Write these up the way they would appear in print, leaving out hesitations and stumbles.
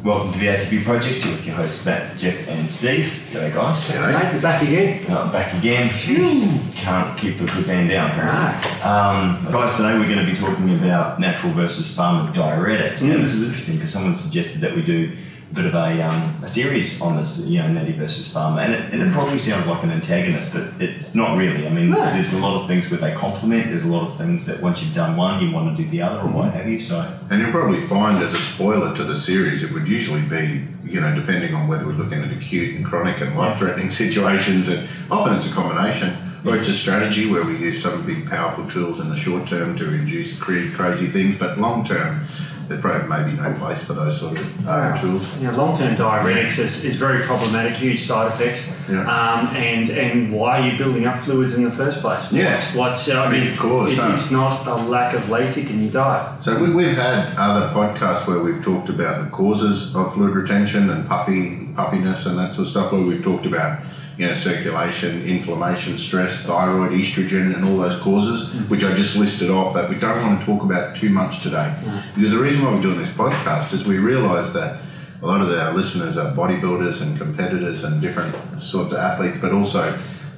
Welcome to the ATP Project with your hosts Matt, Jeff and Steve. G'day guys. G'day. We're back again. Back again. Can't keep the good man down apparently. Guys, today we're going to be talking about natural versus pharma diuretics. Now this is interesting because someone suggested that we do a bit of a series on this, natty versus pharma, and it probably sounds like an antagonist, but it's not really. I mean, there's a lot of things where they complement. There's a lot of things that once you've done one, you want to do the other, or what have you. So, and you'll probably find as a spoiler to the series, it would usually be, depending on whether we're looking at acute and chronic and life-threatening situations, and often it's a combination. Or it's a strategy where we use some big powerful tools in the short term to induce crazy things, but long term there probably may be no place for those sort of tools. Long-term diuretics is very problematic, huge side effects, and why are you building up fluids in the first place? It's not a lack of LASIK in your diet. So we've had other podcasts where we've talked about the causes of fluid retention and puffiness and that sort of stuff, where we've talked about circulation, inflammation, stress, thyroid, estrogen, and all those causes, which I just listed off, that we don't want to talk about too much today. Because the reason why we're doing this podcast is we realise that a lot of our listeners are bodybuilders and competitors and different sorts of athletes, but also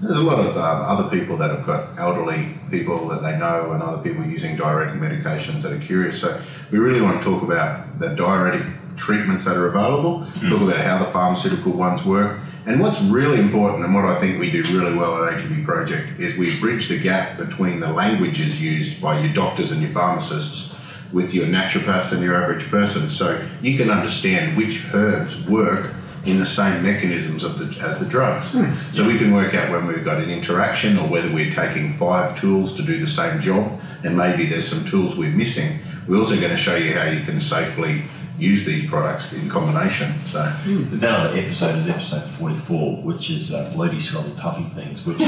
there's a lot of other people that have got elderly people that they know and other people using diuretic medications that are curious. So we really want to talk about the diuretic treatments that are available, talk about how the pharmaceutical ones work. And what's really important, and what I think we do really well at ATP Project, is we bridge the gap between the languages used by your doctors and your pharmacists with your naturopaths and your average person, so you can understand which herbs work in the same mechanisms as the drugs. So we can work out when we've got an interaction, or whether we're taking 5 tools to do the same job, and maybe there's some tools we're missing. We're also going to show you how you can safely use these products in combination. So that other episode is episode 44, which is bloody scrolly puffy things, which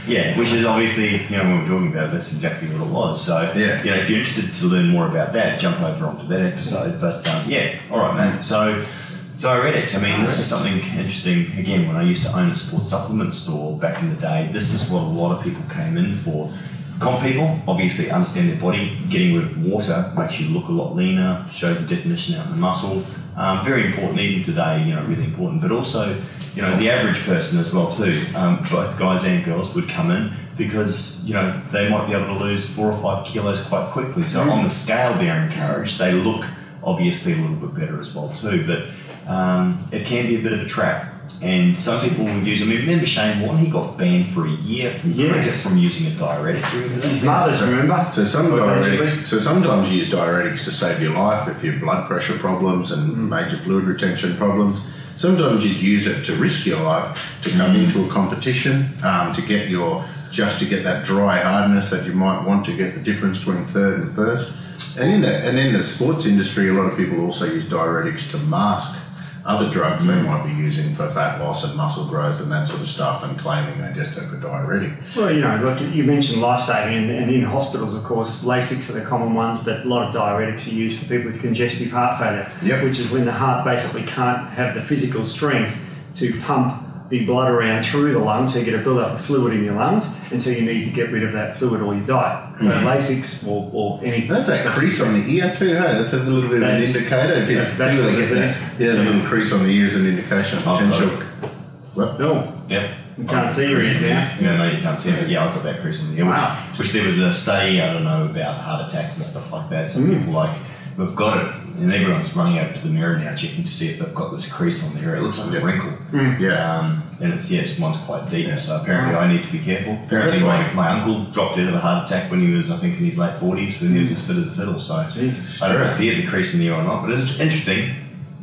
is obviously, when we're talking about it, that's exactly what it was. So if you're interested to learn more about that, jump over onto that episode. But all right, man. So diuretics, this is something interesting. Again, when I used to own a sports supplement store back in the day, this is what a lot of people came in for. Comp people obviously understand their body. Getting rid of water makes you look a lot leaner, shows the definition out in the muscle. Very important even today, really important. But also, the average person as well too. Both guys and girls would come in because, they might be able to lose 4 or 5 kilos quite quickly. So on the scale they're encouraged. They look obviously a little bit better as well too. But it can be a bit of a trap. And some people will use, remember Shane Warne, he got banned for a year from cricket from using a diuretic. His mothers, remember? So sometimes you use diuretics to save your life if you have blood pressure problems and major fluid retention problems. Sometimes you'd use it to risk your life, to come into a competition, to get that dry hardness that you might want to get the difference between third and first. And in the sports industry, a lot of people also use diuretics to mask other drugs they might be using for fat loss and muscle growth and that sort of stuff, and claiming they just took a diuretic. Well, like you mentioned life-saving, and in hospitals, of course, LASIKs are the common ones, but a lot of diuretics are used for people with congestive heart failure, which is when the heart basically can't have the physical strength to pump the blood around through the lungs, so you get a build-up of fluid in your lungs, and so you need to get rid of that fluid or you die. So LASIKs or any... That's a crease on the ear too, hey? That's a little bit of an indicator. If that's what it is. The little crease on the ear is an indication of potential... What? No. Yeah. You can't see your ears now. No, you can't see it, but I've got that crease on the ear. Wow. Which there was a study, about heart attacks and stuff like that. So people we've got it, and everyone's running over to the mirror now checking to see if they've got this crease on the ear. It looks like a wrinkle. And it's one's quite deep, so apparently I need to be careful. Apparently my uncle dropped out of a heart attack when he was, I think, in his late 40s, when he was as fit as a fiddle, so I don't know if he had the crease in the ear or not, but it's interesting.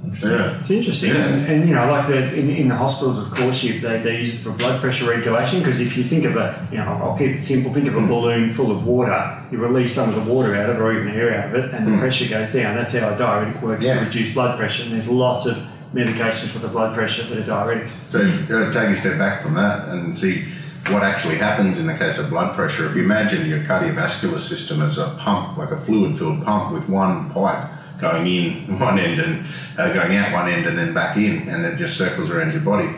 It's interesting, and in the hospitals, of course, they use it for blood pressure regulation, because if you think of I'll keep it simple, think of a balloon full of water, you release some of the water out of it, or even air out of it, and the pressure goes down. That's how a diuretic works to reduce blood pressure, and there's lots of medications for the blood pressure that are diuretics. So take a step back from that and see what actually happens in the case of blood pressure. If you imagine your cardiovascular system as a pump, like a fluid-filled pump with one pipe going in one end and going out one end and then back in, and it just circles around your body.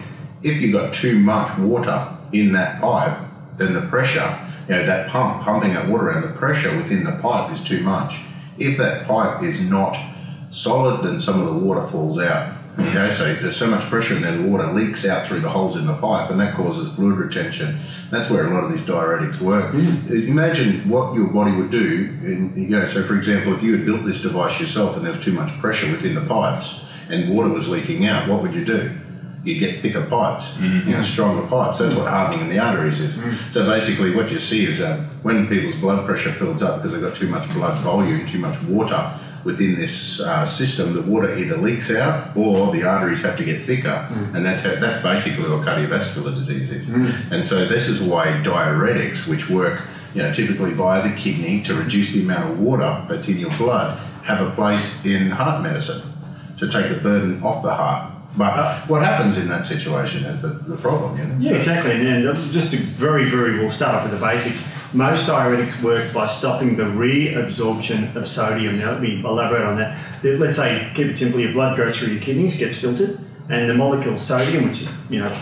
If you've got too much water in that pipe, then the pressure, that pumping that water around, the pressure within the pipe is too much. If that pipe is not solid, then some of the water falls out. Okay, so there's so much pressure and then the water leaks out through the holes in the pipe, and that causes fluid retention. That's where a lot of these diuretics work. Imagine what your body would do. So for example, if you had built this device yourself and there was too much pressure within the pipes and water was leaking out, what would you do? You'd get thicker pipes, stronger pipes. That's what hardening in the arteries is. So basically what you see is when people's blood pressure fills up because they've got too much blood volume, too much water within this system, the water either leaks out or the arteries have to get thicker, and that's basically what cardiovascular disease is. And so this is why diuretics, which work typically via the kidney to reduce the amount of water that's in your blood, have a place in heart medicine to take the burden off the heart. But what happens in that situation is the problem. Yeah, exactly. And just to we'll start off with the basics. Most diuretics work by stopping the reabsorption of sodium. Now, let me elaborate on that. Let's say, keep it simple, your blood goes through your kidneys, gets filtered, and the molecule sodium, which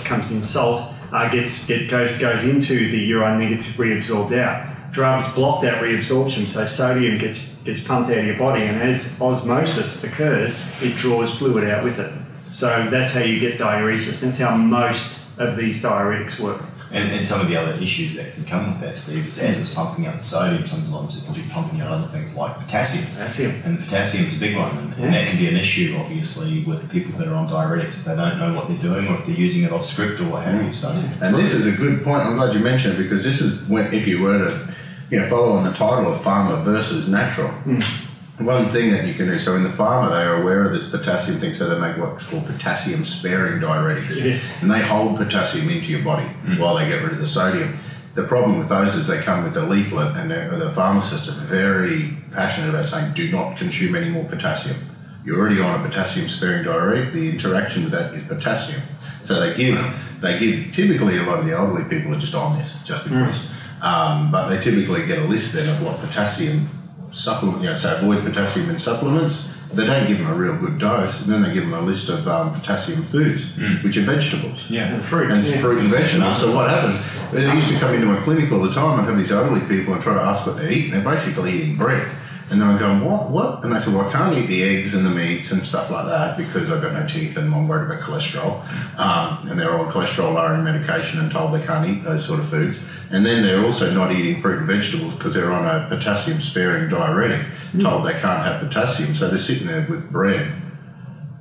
comes in salt, goes into the urine, needed to be reabsorbed out. Drugs block that reabsorption, so sodium gets pumped out of your body, and as osmosis occurs, it draws fluid out with it. So that's how you get diuresis. That's how most of these diuretics work. And some of the other issues that can come with that, Steve, is as it's pumping out the sodium, sometimes it can be pumping out other things like potassium. And the potassium's a big one, and that can be an issue, obviously, with people that are on diuretics if they don't know what they're doing or if they're using it off script or what have you. So, and this is a good point. I'm glad you mentioned it, because this is when, if you were to follow on the title of pharma versus natural. One thing that you can do, so in the pharma they are aware of this potassium thing, so they make what's called potassium sparing diuretics, and they hold potassium into your body while they get rid of the sodium. The problem with those is they come with a leaflet, and the pharmacists are very passionate about saying, do not consume any more potassium. You're already on a potassium sparing diuretic, the interaction with that is potassium. So they give typically a lot of the elderly people are just on this, just because, but they typically get a list then of what potassium supplement, so avoid potassium in supplements. They don't give them a real good dose, and then they give them a list of potassium foods, which are vegetables. And fruit. And fruit and vegetables. So what happens, they used to come into my clinic all the time and have these elderly people and try to ask what they eat, and they're basically eating bread. And then I'm going, what? And they said, well, I can't eat the eggs and the meats and stuff like that because I've got no teeth and I'm worried about cholesterol. And they're on cholesterol-lowering medication and told they can't eat those sort of foods. And then they're also not eating fruit and vegetables because they're on a potassium-sparing diuretic, told they can't have potassium. So they're sitting there with bread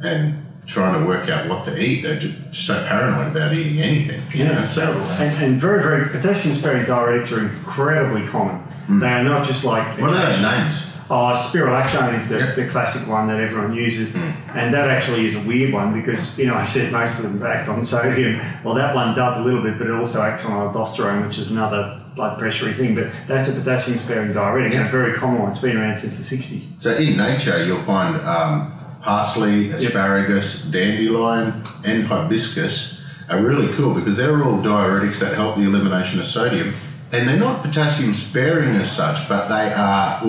and trying to work out what to eat. They're just so paranoid about eating anything. And very potassium-sparing diuretics are incredibly common. They are not just like... What are those names? Spirulactone is the classic one that everyone uses, and that actually is a weird one because, I said most of them act on sodium. Well, that one does a little bit, but it also acts on aldosterone, which is another blood pressure thing, but that's a potassium-sparing diuretic, and a very common one. It's been around since the 60s. So in nature, you'll find parsley, asparagus, dandelion, and hibiscus are really cool because they're all diuretics that help the elimination of sodium. And they're not potassium sparing as such, but they are,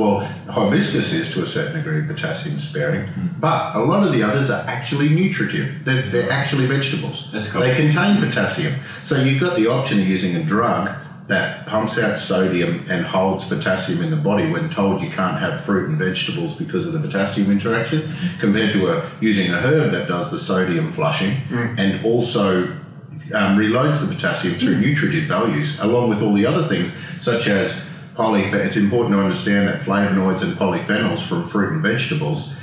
hibiscus is to a certain degree potassium sparing, but a lot of the others are actually nutritive. They're actually vegetables. That's cool. They contain potassium. So you've got the option of using a drug that pumps out sodium and holds potassium in the body when told you can't have fruit and vegetables because of the potassium interaction, compared to using a herb that does the sodium flushing and also reloads the potassium through nutritive values, along with all the other things, such as polyphenols. It's important to understand that flavonoids and polyphenols from fruit and vegetables,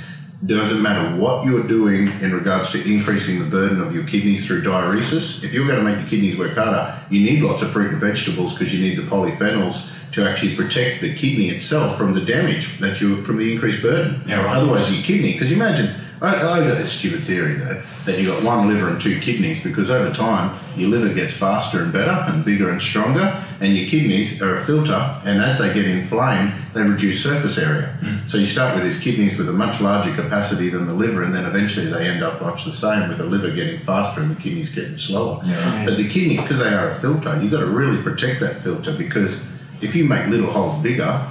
doesn't matter what you're doing in regards to increasing the burden of your kidneys through diuresis. If you're going to make your kidneys work harder, you need lots of fruit and vegetables because you need the polyphenols to actually protect the kidney itself from the damage from the increased burden. Otherwise, your kidney, because you imagine, I've got this stupid theory though, that you've got one liver and two kidneys, because over time your liver gets faster and better and bigger and stronger, and your kidneys are a filter, and as they get inflamed, they reduce surface area. So you start with these kidneys with a much larger capacity than the liver, and then eventually they end up much the same, with the liver getting faster and the kidneys getting slower. But the kidneys, because they are a filter, you've got to really protect that filter, because if you make little holes bigger,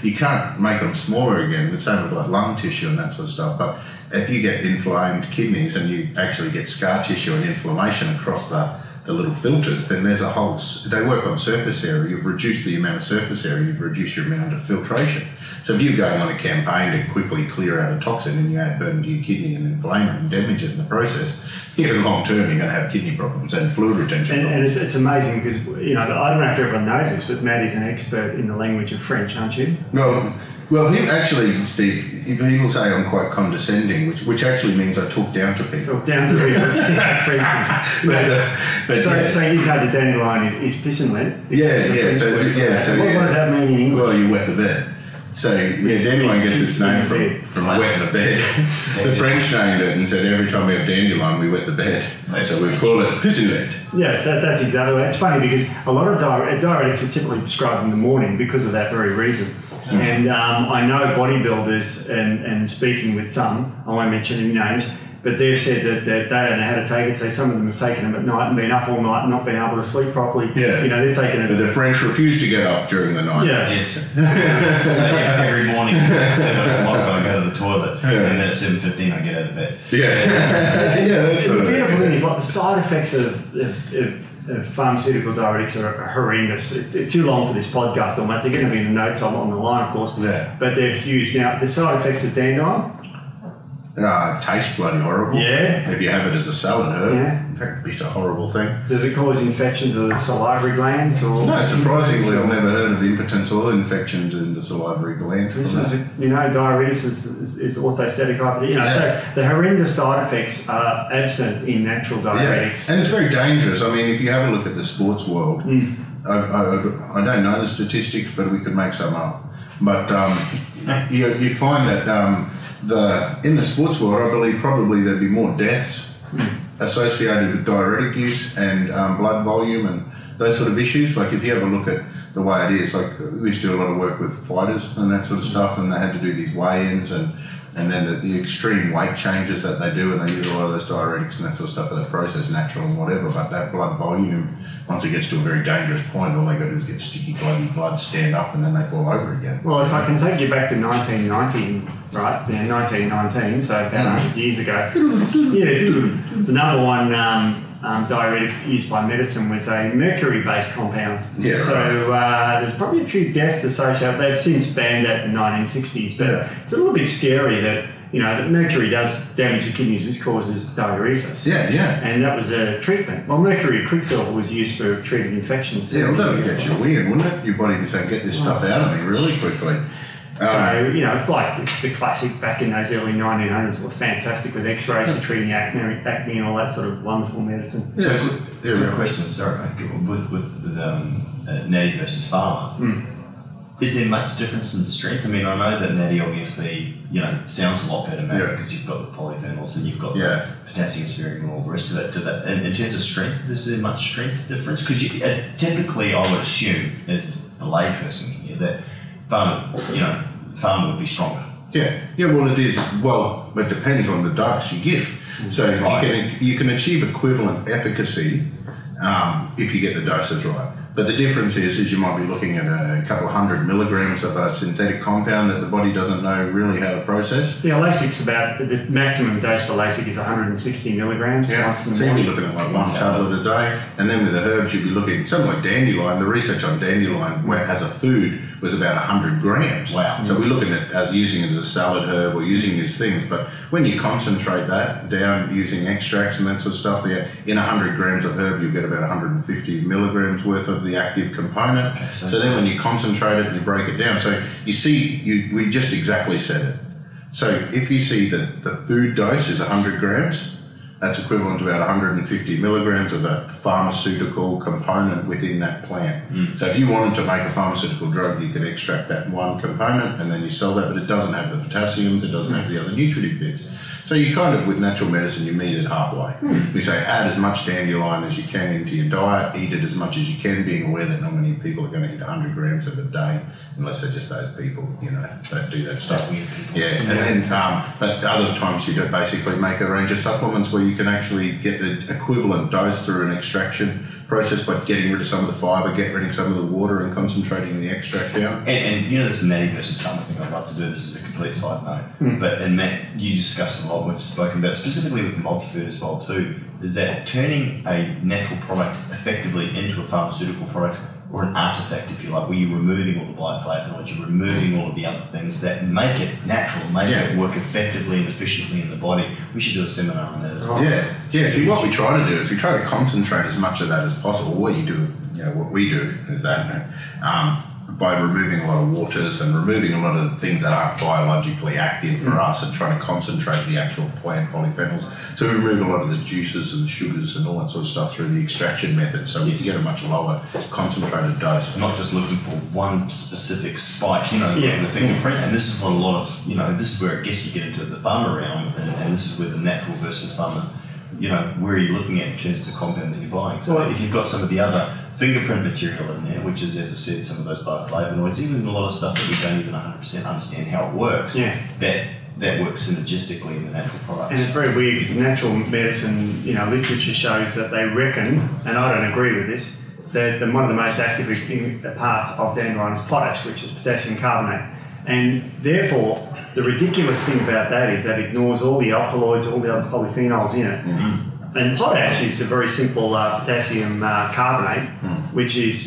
you can't make them smaller again. The same with like lung tissue and that sort of stuff. But if you get inflamed kidneys and you actually get scar tissue and inflammation across the the little filters, then there's a whole, they work on surface area. You've reduced the amount of surface area, you've reduced your amount of filtration. So if you're going on a campaign to quickly clear out a toxin and you add burden to your kidney and inflame it and damage it in the process, long term you're going to have kidney problems and fluid retention problems. And it's amazing because, you know, I don't know if everyone knows this, but Matt is an expert in the language of French, aren't you? Well, he actually, Steve, people say I'm quite condescending, which actually means I talk down to people. Talk down to people. So you know the dandelion is piss and lead? So what does that mean in English? Well, you wet the bed. So dandelion gets its name from wetting the bed. The French named it and said every time we have dandelion, we wet the bed. So we call it piss and lead. Yes, that's exactly it. It's funny because a lot of diuretics are typically prescribed in the morning because of that very reason. And I know bodybuilders, and speaking with some, I won't mention any names, but they've said that they don't know how to take it. So some of them have taken them at night and been up all night and not been able to sleep properly. Yeah. You know, they've taken it. But the French refuse to get up during the night. Yeah. Yes. So every morning at 7 o'clock I go to the toilet, and then at 7:15 I get out of bed. That's the beautiful thing is, like, the side effects of pharmaceutical diuretics are horrendous. It's too long for this podcast on that. They're going to be in the notes on the line, of course. Yeah. But they're huge. Now, the side effects of dandelion. It tastes bloody horrible. Yeah. If you have it as a salad herb, yeah. In fact, it's a horrible thing. Does it cause infections of the salivary glands? Or no, surprisingly, I've never heard of impotence or infections in the salivary gland. This is, diuresis is orthostatic hypotension. So the horrendous side effects are absent in natural diuretics. Yeah. And it's very dangerous. I mean, if you have a look at the sports world, I don't know the statistics, but we could make some up. But you'd find that in the sports world, I believe probably there'd be more deaths associated with diuretic use and blood volume and those sort of issues. Like if you have a look at the way it is, like we used to do a lot of work with fighters and that sort of stuff, and they had to do these weigh-ins and then the extreme weight changes that they do, and they use a lot of those diuretics and that sort of stuff for that process, natural and whatever. But that blood volume, once it gets to a very dangerous point, all they got to do is get sticky bloody blood, stand up, and then they fall over again. Well, if I can take you back to 1990, right? 1919, so about 100 years ago. The number one diuretic used by medicine was a mercury-based compound. Yeah, so there's probably a few deaths associated. They've since banned that in the 1960s, but it's a little bit scary that that mercury does damage the kidneys, which causes diuresis. Yeah. And that was a treatment. Well, mercury quicksilver was used for treating infections too. Yeah, well, that would get you weird, wouldn't it? Your body would say, get this stuff out of me really quickly. So, it's like the classic back in those early 1900s were fantastic with x-rays for treating acne and all that sort of wonderful medicine. Yeah. So, a question, sorry, with natty versus pharma. Is there much difference in strength? I mean, I know that natty obviously, sounds a lot better maybe because you've got the polyphenols and you've got the potassium sparing and all the rest of it. In terms of strength, is there much strength difference? Because typically I would assume, as the layperson here, that pharma would be stronger. Yeah, well it is. Well, it depends on the dose you give. So you can achieve equivalent efficacy if you get the doses right. But the difference is you might be looking at a couple of 100 milligrams of a synthetic compound that the body doesn't know really how to process. Yeah, LASIK's about, the maximum dose for LASIK is 160 milligrams once in the morning. So you're looking at like one tablet a day. And then with the herbs, you'd be looking, something like dandelion, the research on dandelion as a food was about 100 grams. Wow. So we're looking at as using it as a salad herb or using these things. But when you concentrate that down using extracts and that sort of stuff, in 100 grams of herb, you get about 150 milligrams worth of the active component. So then when you concentrate it and you break it down, so you see, we just exactly said it. So if you see that the food dose is 100 grams, that's equivalent to about 150 milligrams of a pharmaceutical component within that plant. So if you wanted to make a pharmaceutical drug, you could extract that one component and then you sell that, but it doesn't have the potassiums, it doesn't have the other nutritive bits. So you kind of, with natural medicine, you meet it halfway. We say add as much dandelion as you can into your diet, eat it as much as you can, being aware that not many people are going to eat 100 grams of a day, unless they're just those people, that do that stuff. But other times you basically make a range of supplements where you can actually get the equivalent dose through an extraction process by getting rid of some of the fibre, getting rid of some of the water and concentrating the extract down. And this natty versus pharma thing I'd love to do, this is a complete side note, but Matt, you discussed a lot well, and we've spoken about specifically with the multi-food as well too, is that turning a natural product effectively into a pharmaceutical product, or an artifact, if you like, where you're removing all the bioflavonoids, you're removing all of the other things that make it natural, make it work effectively and efficiently in the body. We should do a seminar on that as well. Yeah. See, what we try to do is we try to concentrate as much of that as possible. What we do is that by removing a lot of waters and removing a lot of the things that aren't biologically active for us, and trying to concentrate the actual plant polyphenols. So we remove a lot of the juices and sugars and all that sort of stuff through the extraction method, so we can get a much lower concentrated dose. Not just looking for one specific spike, in the fingerprint. And this is what a lot of, this is where I guess you get into the pharma realm, and this is where the natural versus pharma, where are you looking at in terms of the compound that you're buying. So if you've got some of the other fingerprint material in there, which is, as I said, some of those bioflavonoids, even a lot of stuff that we don't even 100% understand how it works, that works synergistically in the natural products. And it's very weird because the natural medicine, literature shows that they reckon, and I don't agree with this, that one of the most active parts of dandelion is potash, which is potassium carbonate. And therefore, the ridiculous thing about that is that it ignores all the alkaloids, all the other polyphenols in it. Mm-hmm. And potash is a very simple potassium carbonate, which is,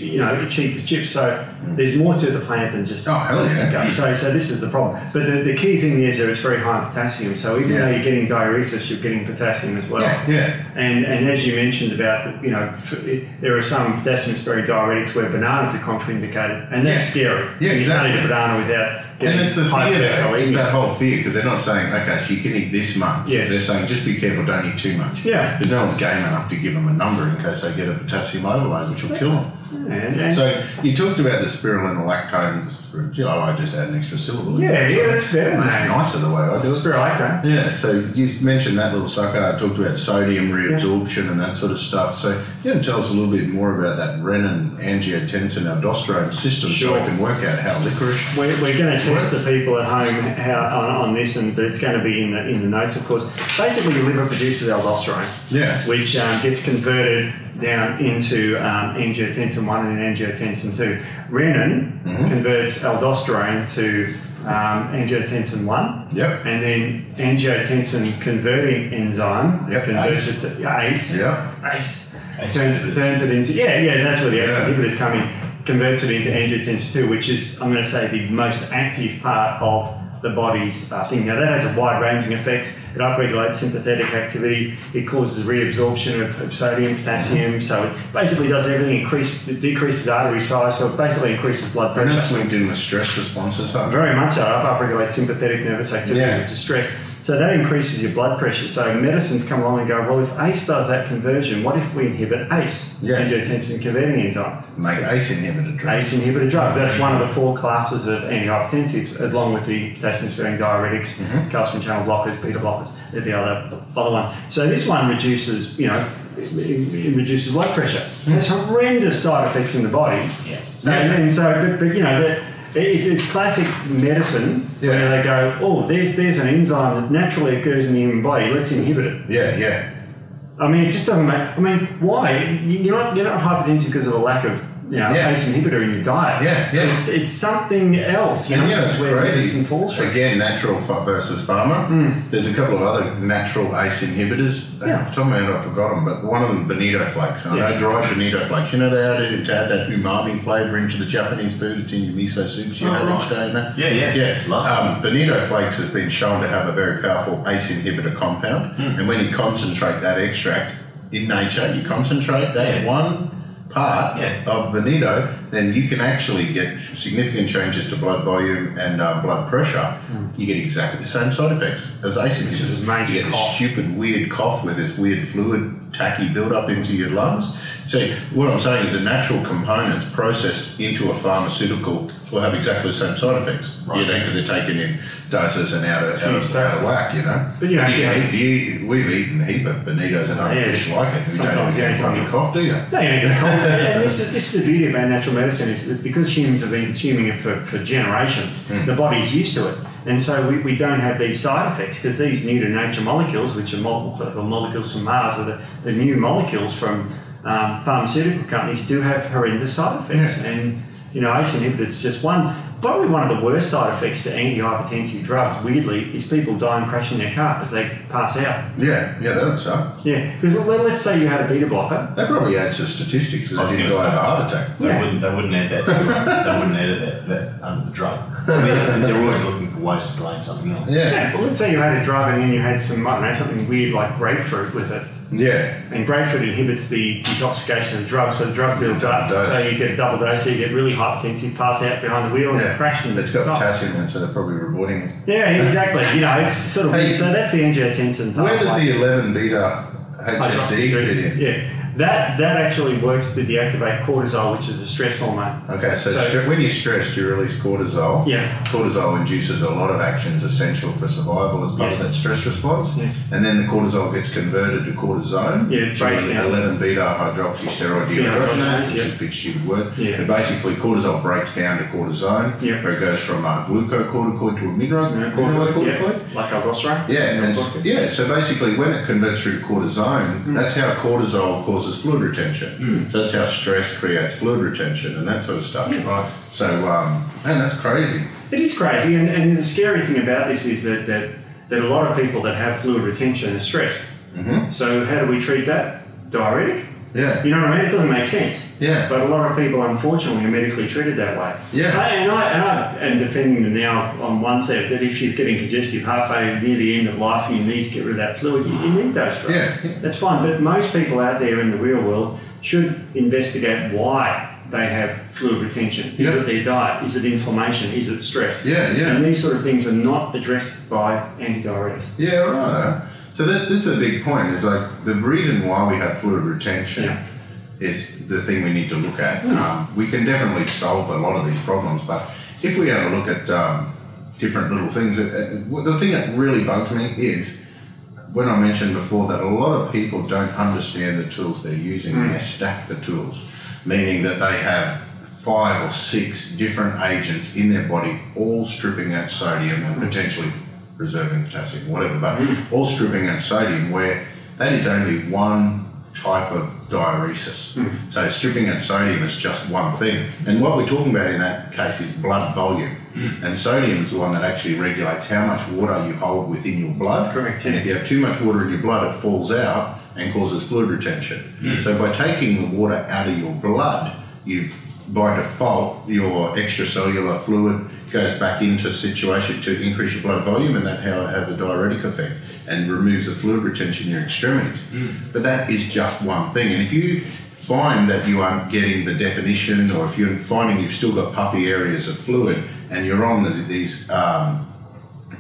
cheap as chips. So there's more to the plant than just potassium. So this is the problem. But the key thing is that it's very high in potassium. So even though you're getting diuresis, you're getting potassium as well. And as you mentioned about, there are some potassium-sparing diuretics where bananas are contraindicated, and that's scary. You can't eat a banana without getting. And it's the fear there. It's that whole fear, because they're not saying, okay, so you can eat this much. They're saying, just be careful, don't eat too much. Because no one's game enough to give them a number in case they get a potassium overload, which will kill them. So you talked about the spirulina lactone. I just add an extra syllable. That's better. That's nicer the way I do it. Spirulactone. Yeah, so you mentioned that little sucker. I talked about sodium reabsorption and that sort of stuff. So you can tell us a little bit more about that renin, angiotensin, aldosterone system, so I can work out how licorice. We're going to test the people at home on this, but it's going to be in the notes, of course. Basically, your liver produces aldosterone, which gets converted down into angiotensin 1 and angiotensin 2. Renin converts aldosterone to angiotensin 1, and then angiotensin converting enzyme converts it to ACE. ACE turns it into that's where the ACE inhibitors come in. Converts it into angiotensin 2, which is, I'm going to say, the most active part of the body's thing. Now, that has a wide-ranging effect. It upregulates sympathetic activity. It causes reabsorption of sodium, potassium. So it basically does everything. It decreases artery size, so it basically increases blood pressure. And that's linked in with stress responses, huh? Very much so. It upregulates sympathetic nervous activity, which is stress. So that increases your blood pressure. So medicines come along and go, well, if ACE does that conversion, what if we inhibit ACE, angiotensin converting enzyme? Make ACE inhibitor drugs. ACE inhibitor drugs. That's one of the 4 classes of antihypertensives, along with the potassium-sparing diuretics, calcium channel blockers, beta blockers, the other ones. So this one reduces, it reduces blood pressure. There's horrendous side effects in the body. And so, but it's classic medicine where they go, oh, there's an enzyme that naturally occurs in the human body. Let's inhibit it. I mean, it just doesn't make. I mean, why? You're not hypertensive because of a lack of ACE inhibitor in your diet. It's something else. It's where crazy. medicine falls from. Again, natural versus pharma. There's a couple of other natural ACE inhibitors. Off the top of my head, I forgot them, but one of them, bonito flakes. I know dried bonito flakes. You know they added to add that umami flavour into the Japanese food. It's in your miso soups you have each day and that. Bonito flakes has been shown to have a very powerful ACE inhibitor compound, and when you concentrate that extract in nature, you concentrate that one part of bonito, then you can actually get significant changes to blood volume and blood pressure. You get exactly the same side effects as ACE inhibitors. You get this stupid, weird cough with this weird fluid, tacky build-up into your lungs. So what I'm saying is the natural components processed into a pharmaceutical will have exactly the same side effects, because they're taken in doses and out of whack, But we've eaten a heap of bonitos and other fish like it. Sometimes you don't get cough, do you? No, you don't get cough. And this is the beauty about natural medicine, is that because humans have been consuming it for generations, the body's used to it. And so we don't have these side effects, because these new to nature molecules, which are molecules from Mars, are the new molecules from pharmaceutical companies, do have horrendous side effects. And ACE inhibitors is just one. Probably one of the worst side effects to antihypertensive drugs, weirdly, is people die and crashing their car as they pass out. Yeah, that would suck. Yeah, because let's say you had a beta blocker. That probably adds to statistics because they didn't die of a heart attack. They wouldn't add that. They wouldn't add that under the drug. I mean, they're always looking for ways to blame something else. Yeah. Well, let's say you had a drug and then you had some, I don't know, something weird like grapefruit with it. Yeah. And grapefruit inhibits the detoxification of the drug, so the drug builds up. So you get a double dose, so you get really hypertensive, pass out behind the wheel and crash. And it's got potassium in it, so they're probably avoiding it. Yeah, exactly. You know, it's sort of weird. So that's the angiotensin part. Where does the 11 beta HSD fit in? Yeah. That actually works to deactivate cortisol, which is a stress hormone. Okay, so when you're stressed, you release cortisol. Yeah. Cortisol induces a lot of actions essential for survival as part of that stress response. Yeah. And then the cortisol gets converted to cortisone. Yeah, which is 11 beta hydroxysteroid dehydrogenase, which is a big stupid word. Yeah. But basically, cortisol breaks down to cortisone, where it goes from a glucocorticoid to a mineralocorticoid. Like aldosterone? Yeah, so basically, when it converts through to cortisone, that's how cortisol causes fluid retention. So that's how stress creates fluid retention and that sort of stuff. Yeah. Right. So, man, that's crazy. It is crazy, and the scary thing about this is that a lot of people that have fluid retention are stressed. So how do we treat that? Diuretic? Yeah. You know what I mean? It doesn't make sense. Yeah. But a lot of people, unfortunately, are medically treated that way. Yeah. I am defending them now on one set that if you're getting congestive heart failure near the end of life and you need to get rid of that fluid, you need those drugs. Yeah. That's fine. But most people out there in the real world should investigate why they have fluid retention. Is it their diet? Is it inflammation? Is it stress? Yeah. And these sort of things are not addressed by antidiuretics. Yeah, right. So that's a big point. Is like the reason why we have fluid retention is the thing we need to look at. We can definitely solve a lot of these problems, but if we have a look at different little things, the thing that really bugs me is when I mentioned before that a lot of people don't understand the tools they're using and they stack the tools, meaning that they have 5 or 6 different agents in their body all stripping out sodium and potentially preserving potassium, whatever, but all stripping out sodium, where that is only one type of diuresis. So stripping out sodium is just one thing. And what we're talking about in that case is blood volume. And sodium is the one that actually regulates how much water you hold within your blood. Correct. And if you have too much water in your blood, it falls out and causes fluid retention. So by taking the water out of your blood, by default, your extracellular fluid goes back into situation to increase your blood volume, and that how it has a diuretic effect and removes the fluid retention in your extremities. But that is just one thing. And if you find that you aren't getting the definition, or if you're finding you've still got puffy areas of fluid and you're on these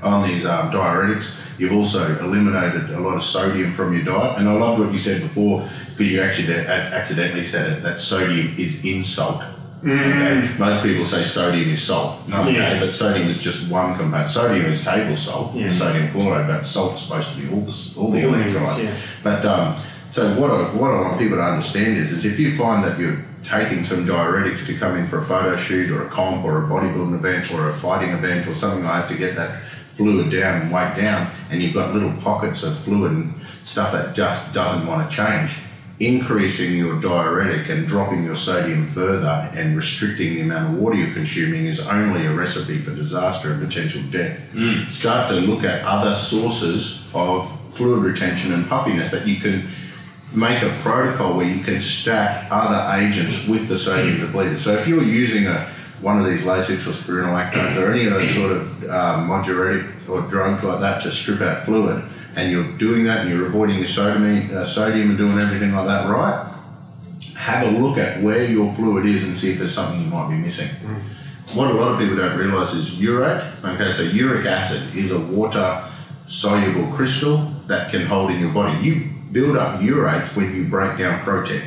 diuretics, you've also eliminated a lot of sodium from your diet. And I loved what you said before, because you actually accidentally said it, that sodium is in salt. Okay? Most people say sodium is salt, but sodium is just one component. Sodium is table salt, sodium chloride, but salt's supposed to be all the electrolytes. But so what I want people to understand is if you find that you're taking some diuretics to come in for a photo shoot or a comp or a bodybuilding event or a fighting event or something like that to get that fluid down and weight down, and you've got little pockets of fluid and stuff that just doesn't want to change, increasing your diuretic and dropping your sodium further and restricting the amount of water you're consuming is only a recipe for disaster and potential death. Start to look at other sources of fluid retention and puffiness that you can make a protocol where you can stack other agents with the sodium depleted. So if you're using one of these Lasix or spironolactones or any of those sort of diuretic or drugs like that to strip out fluid, and you're doing that and you're avoiding your sodium and doing everything like that right, have a look at where your fluid is and see if there's something you might be missing. What a lot of people don't realise is urate. Okay, so uric acid is a water-soluble crystal that can hold in your body. You build up urates when you break down protein.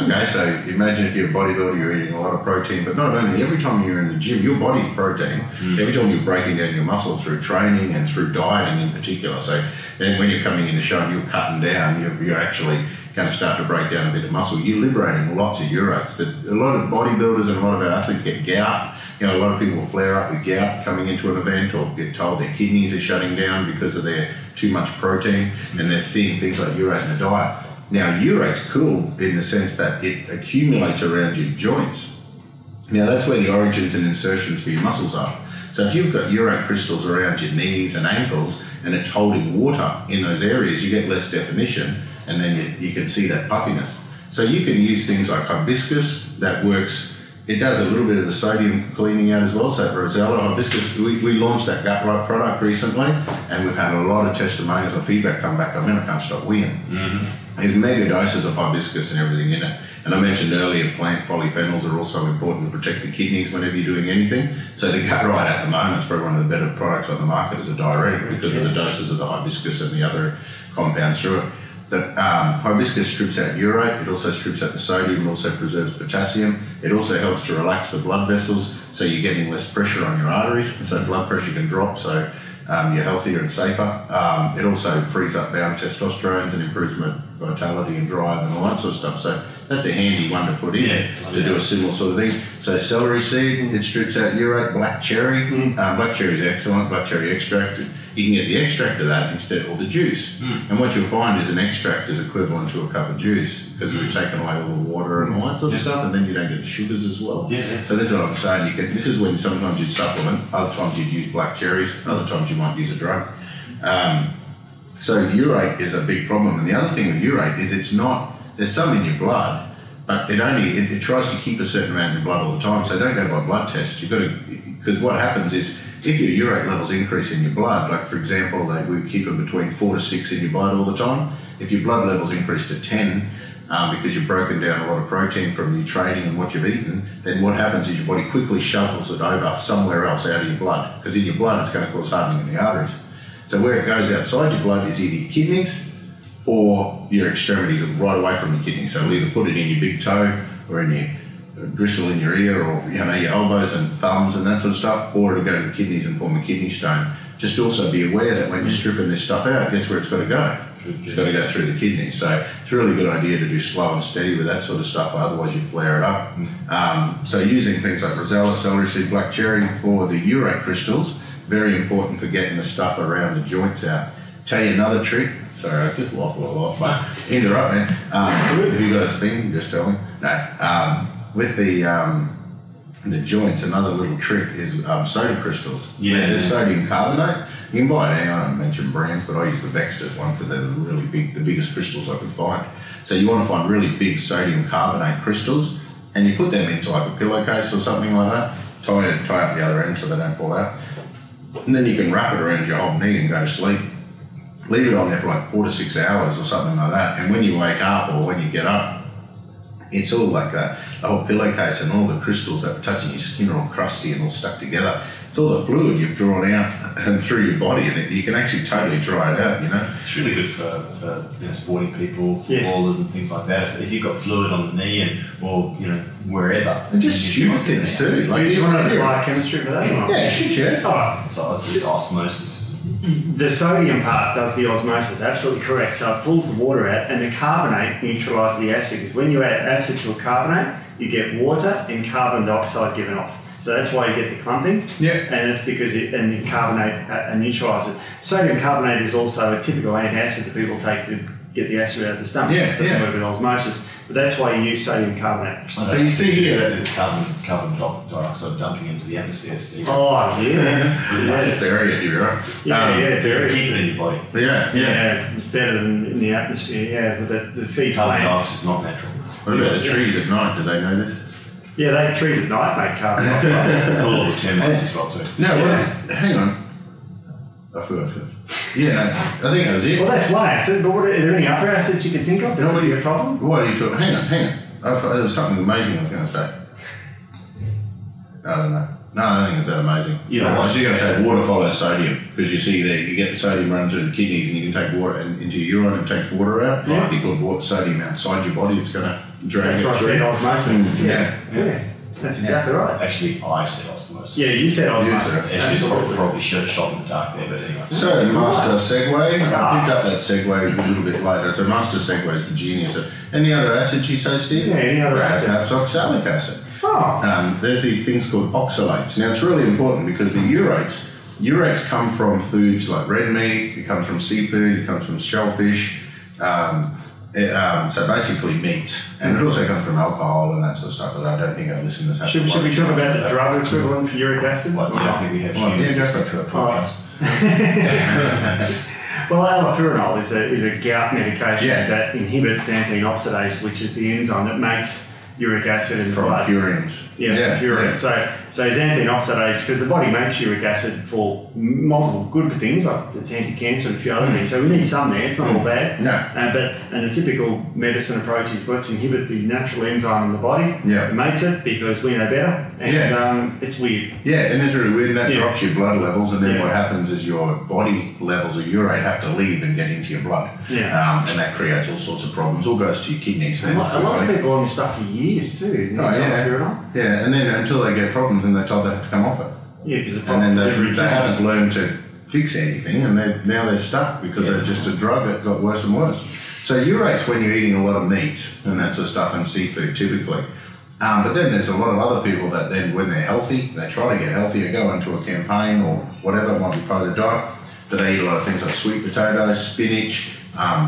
Okay, so imagine if you're a bodybuilder, you're eating a lot of protein, but not only, every time you're in the gym, your body's protein. Every time you're breaking down your muscle through training and through dieting in particular. So then when you're coming in the show and you're cutting down, you're actually going to start to break down a bit of muscle. You're liberating lots of urates. A lot of bodybuilders and a lot of our athletes get gout. You know, a lot of people flare up with gout coming into an event, or get told their kidneys are shutting down because of their too much protein, and they're seeing things like urate in the diet. Now, urate's cool in the sense that it accumulates around your joints. Now that's where the origins and insertions for your muscles are. So if you've got urate crystals around your knees and ankles and it's holding water in those areas, you get less definition, and then you can see that puffiness. So you can use things like hibiscus that works. It does a little bit of the sodium cleaning out as well. So Rosella hibiscus, we launched that gut right product recently, and we've had a lot of testimonials and feedback come back. I can't stop weeing. There's mega doses of hibiscus and everything in it. And I mentioned earlier, plant polyphenols are also important to protect the kidneys whenever you're doing anything. So the gut right at the moment is probably one of the better products on the market as a diuretic because of the doses of the hibiscus and the other compounds through it. But hibiscus strips out urate, it also strips out the sodium, it also preserves potassium. It also helps to relax the blood vessels, so you're getting less pressure on your arteries, and so blood pressure can drop, so you're healthier and safer. It also frees up bound testosterones and improves vitality and drive and all that sort of stuff. So that's a handy one to put in to do a similar sort of thing. So celery seed, it strips out urate. Black cherry, black cherry is excellent. Black cherry extract, you can get the extract of that instead of the juice. And what you'll find is an extract is equivalent to a cup of juice because we've taken away all the water and all that sort of stuff, and then you don't get the sugars as well. So this is what I'm saying. This is when sometimes you'd supplement, other times you'd use black cherries, other times you might use a drug. So urate is a big problem, and the other thing with urate is there's some in your blood, but it tries to keep a certain amount in your blood all the time. So don't go by blood tests. You've got to, because what happens is if your urate levels increase in your blood, like for example, we keep them between 4 to 6 in your blood all the time. If your blood levels increase to 10, because you've broken down a lot of protein from your training and what you've eaten, then what happens is your body quickly shuttles it over somewhere else out of your blood, because in your blood it's going to cause hardening in the arteries. So where it goes outside your blood is either your kidneys or your extremities, right away from your kidneys. So we'll either put it in your big toe or in your gristle in your ear, or your elbows and thumbs and that sort of stuff, or it'll go to the kidneys and form a kidney stone. Just also be aware that when you're stripping this stuff out, guess where it's got to go? It's got to go through the kidneys. So it's a really good idea to do slow and steady with that sort of stuff, otherwise you flare it up. So using things like Rosella, celery seed, black cherry for the urate crystals, very important for getting the stuff around the joints out. Tell you another trick. Sorry, I just waffle a lot, but interrupt, man. If you've got a thing, just tell me. No. With the joints, another little trick is soda crystals. There's sodium carbonate. You can buy it. I don't mention brands, but I use the Vexters one because they're really big, the biggest crystals I could find. So you want to find really big sodium carbonate crystals, and you put them into like a pillowcase or something like that. Tie up the other end so they don't fall out. And then you can wrap it around your whole knee and go to sleep. Leave it on there for like 4 to 6 hours or something like that. And when you wake up or when you get up, it's all like that. The whole pillowcase and all the crystals that are touching your skin are all crusty and all stuck together. It's all the fluid you've drawn out and through your body, and you can actually totally dry it out, It's really good for sporting people, footballers and things like that. If you've got fluid on the knee or wherever. And just stupid things too. Like you want to do biochemistry for that? Yeah, should. So it's osmosis. The sodium part does the osmosis, absolutely correct. So it pulls the water out, and the carbonate neutralises the acid. Because when you add acid to a carbonate, you get water and carbon dioxide given off. So that's why you get the clumping. And it's because the carbonate neutralises it. Sodium carbonate is also a typical antacid that people take to get the acid out of the stomach. It doesn't work with osmosis. But that's why you use sodium carbonate. So you see here that there's carbon dioxide dumping into the atmosphere, Steve. Just bury it, you're right. Bury it. Keep it in your body. It's better than in the atmosphere, but the feed carbon plants. dioxide is not natural. What about the trees at night? Do they know this? Yeah, they have trees at night make carbon dioxide. Call all the termites as well too. Hang on. I forgot this. I think that was it. Well, that's one acid, but are there any other acids you can think of that would be a problem? What are you talking? Hang on. There was something amazing I was going to say. I don't know. No, I don't think it's that amazing. I was just going to say water follows sodium, because you see there, you get the sodium running through the kidneys and you can take water into your urine and take water out. You put sodium outside your body, it's going to drag it through. Osmosis. That's exactly right. Actually, I said osmosis. Yeah, you said osmosis. It's just probably shot in the dark there, but anyway. So, master segue. I picked up that segue a little bit later. So, master segue is the genius. Any other acids you say, Steve? Yeah, any other acids? Perhaps oxalic acid. There's these things called oxalates. Now, it's really important because the urates come from foods like red meat, it comes from seafood, it comes from shellfish, So basically meats, and it also comes from alcohol and that sort of stuff, but I don't think our listeners have Should we talk about the drug equivalent for uric acid? I don't think we have to a podcast. Well, allopurinol is a gout medication that inhibits xanthine oxidase, which is the enzyme that makes uric acid in the blood. Purines. Purine. So xanthine oxidase, because the body makes uric acid for multiple good things, like it's anti-cancer and a few other things. So we need some there. It's not all bad. And the typical medicine approach is let's inhibit the natural enzyme in the body. It makes it because we know better. And it's weird. And it's really weird. That drops your blood levels, and then what happens is your body levels of urate have to leave and get into your blood. And that creates all sorts of problems. All goes to your kidneys. A lot of people on this stuff for years too. And then until they get problems, and they're told they have to come off it. Because and then they haven't learned to fix anything, and now they're stuck because they're just a drug that got worse and worse. So urate's when you're eating a lot of meat and that sort of stuff, and seafood typically. But then there's a lot of other people that then, when they're healthy, they try to get healthier, go into a campaign or whatever, it might be part of their diet, but they eat a lot of things like sweet potatoes, spinach,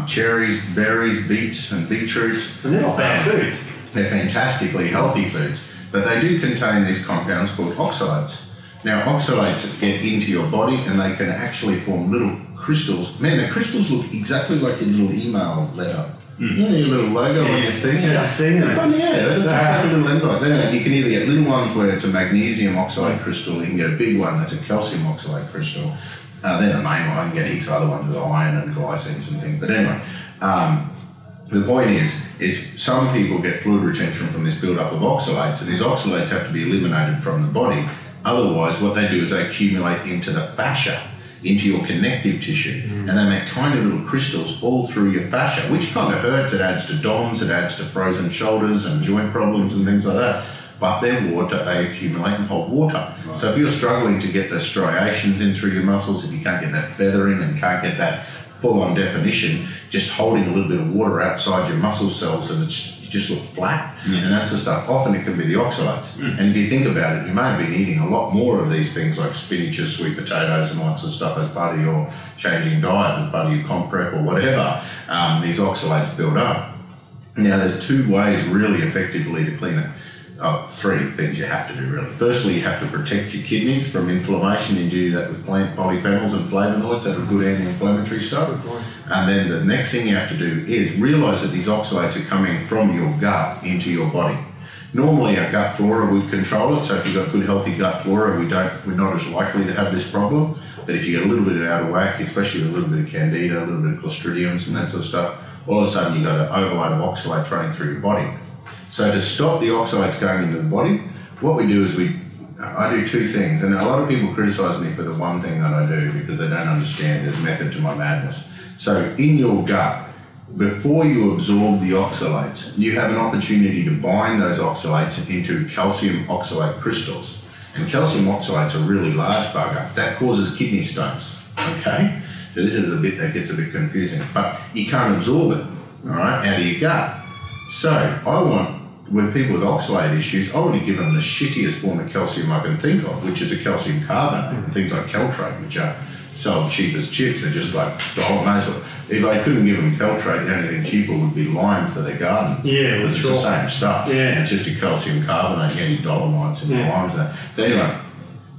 cherries, berries, beets and beetroots. And they're not bad foods. They're fantastically healthy foods, but they do contain these compounds called oxalates. Now, oxalates get into your body and they can actually form little crystals. Man, the crystals look exactly like your little email letter. You know, your little logo on your thing. I've seen them. Funny, they're just like a little envelope. You can either get little ones where it's a magnesium oxalate crystal, you can get a big one that's a calcium oxalate crystal. They're the main one. You can get heaps of other ones with iron and glycines and things. But anyway, the point is some people get fluid retention from this build-up of oxalates, and these oxalates have to be eliminated from the body. Otherwise, what they do is they accumulate into the fascia, into your connective tissue, and they make tiny little crystals all through your fascia, which kind of hurts. It adds to DOMS, it adds to frozen shoulders and joint problems and things like that. But they're water, they accumulate and hold water. Right. So if you're struggling to get the striations in through your muscles, if you can't get that feathering and can't get that full-on definition, just holding a little bit of water outside your muscle cells and you just look flat, and that's the stuff. Often it can be the oxalates. And if you think about it, you may have been eating a lot more of these things like spinaches, sweet potatoes and all that sort of stuff as part of your changing diet, as part of your comp prep or whatever. These oxalates build up. Now there's two ways really effectively to clean it. Three things you have to do really. Firstly, you have to protect your kidneys from inflammation, and you do that with plant polyphenols and flavonoids that are good anti-inflammatory stuff. And then the next thing you have to do is realise that these oxalates are coming from your gut into your body. Normally our gut flora would control it, so if you've got good healthy gut flora, we're not as likely to have this problem. But if you get a little bit out of whack, especially with a little bit of candida, a little bit of clostridiums and that sort of stuff, all of a sudden you've got an overload of oxalates running through your body. So to stop the oxalates going into the body, what we do is I do two things, and a lot of people criticise me for the one thing that I do because they don't understand there's method to my madness. So in your gut, before you absorb the oxalates, you have an opportunity to bind those oxalates into calcium oxalate crystals. And calcium oxalates are a really large bugger. That causes kidney stones, okay? So this is the bit that gets a bit confusing. But you can't absorb it, all right, out of your gut. So I want, with people with oxalate issues, I want to give them the shittiest form of calcium I can think of, which is a calcium carbonate, and things like Caltrate, which are sold cheap as chips. They're just like Dolomites. If I couldn't give them Caltrate, anything cheaper would be lime for their garden. Yeah, because it's the same stuff. Yeah. It's just a calcium carbonate, you get your Dolomites and limes there. So anyway,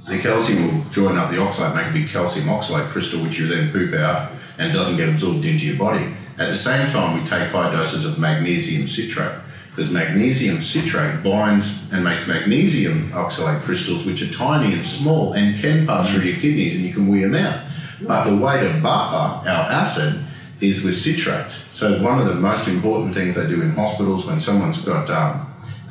the calcium will join up the oxalate, make a big calcium oxalate crystal, which you then poop out and doesn't get absorbed into your body. At the same time, we take high doses of magnesium citrate, because magnesium citrate binds and makes magnesium oxalate crystals, which are tiny and small and can pass through your kidneys and you can wear them out. But the way to buffer our acid is with citrates. So one of the most important things they do in hospitals when someone's got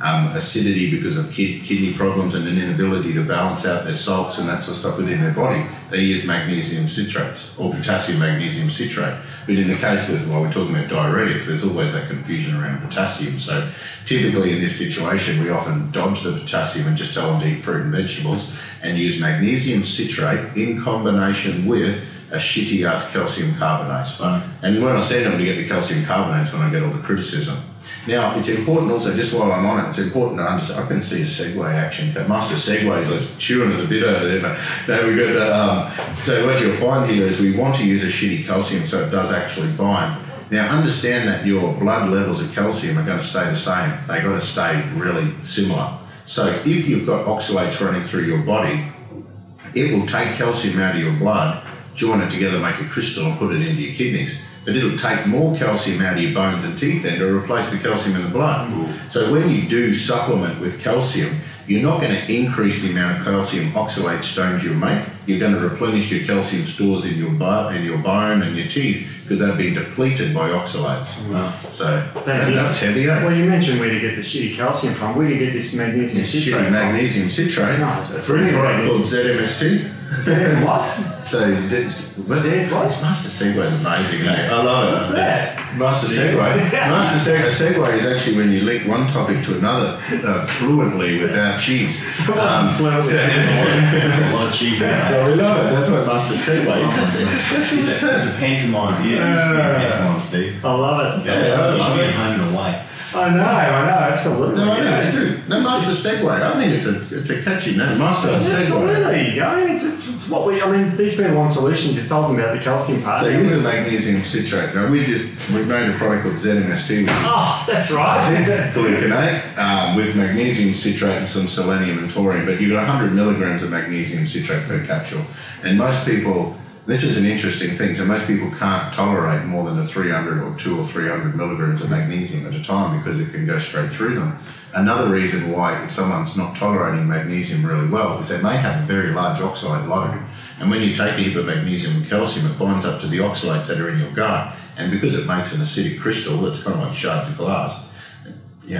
acidity because of kidney problems and an inability to balance out their salts and that sort of stuff within their body, they use magnesium citrates or potassium magnesium citrate. But in the case with, while we're talking about diuretics, there's always that confusion around potassium. So typically in this situation, we often dodge the potassium and just tell them to eat fruit and vegetables and use magnesium citrate in combination with a shitty-ass calcium carbonate. And when I say to them to get the calcium carbonates, when I get all the criticism. Now, it's important also, just while I'm on it, it's important to understand, I can see a segue action. Master Segways is chewing it a bit over there, but no, we've got so what you'll find here is we want to use a shitty calcium so it does actually bind. Now, understand that your blood levels of calcium are going to stay the same. They've got to stay really similar. So if you've got oxalates running through your body, it will take calcium out of your blood, join it together, make a crystal and put it into your kidneys. But it'll take more calcium out of your bones and teeth then to replace the calcium in the blood. So when you do supplement with calcium, you're not going to increase the amount of calcium oxalate stones you make. You're going to replenish your calcium stores in your bone and your teeth because they've been depleted by oxalates. Wow. So that's heavy. Well, you mentioned where to get the shitty calcium from. Where do you get this magnesium citrate from? Magnesium citrate. Nice. A free product called ZMST. What? So Master Segway is amazing. Eh? I love it. What's that? Master Segway. Segue is actually when you link one topic to another fluently without cheese. There's a lot of cheese in there. Yeah, we love it. That's what Master Segway. It's a special term. It's a pantomime. Yeah, it's a pantomime, Steve. I love it. Yeah, you should be home and away. I know, absolutely. No, I know, it's true. No, Master Segway. I think it's a catchy name. Master Segway. Absolutely. I mean, it's what we. I mean, these people want solutions. You're talking about the calcium part. So here's a magnesium citrate. Now we made a product called ZMST. That's right. Gluconate with magnesium citrate and some selenium and taurine. But you've got 100 milligrams of magnesium citrate per capsule, and most people. This is an interesting thing. So most people can't tolerate more than 300 or 200 or 300 milligrams of magnesium at a time because it can go straight through them. Another reason why someone's not tolerating magnesium really well is they may have a very large oxalate load. And when you take a heap of magnesium and calcium, it binds up to the oxalates that are in your gut. And because it makes an acidic crystal that's kind of like shards of glass,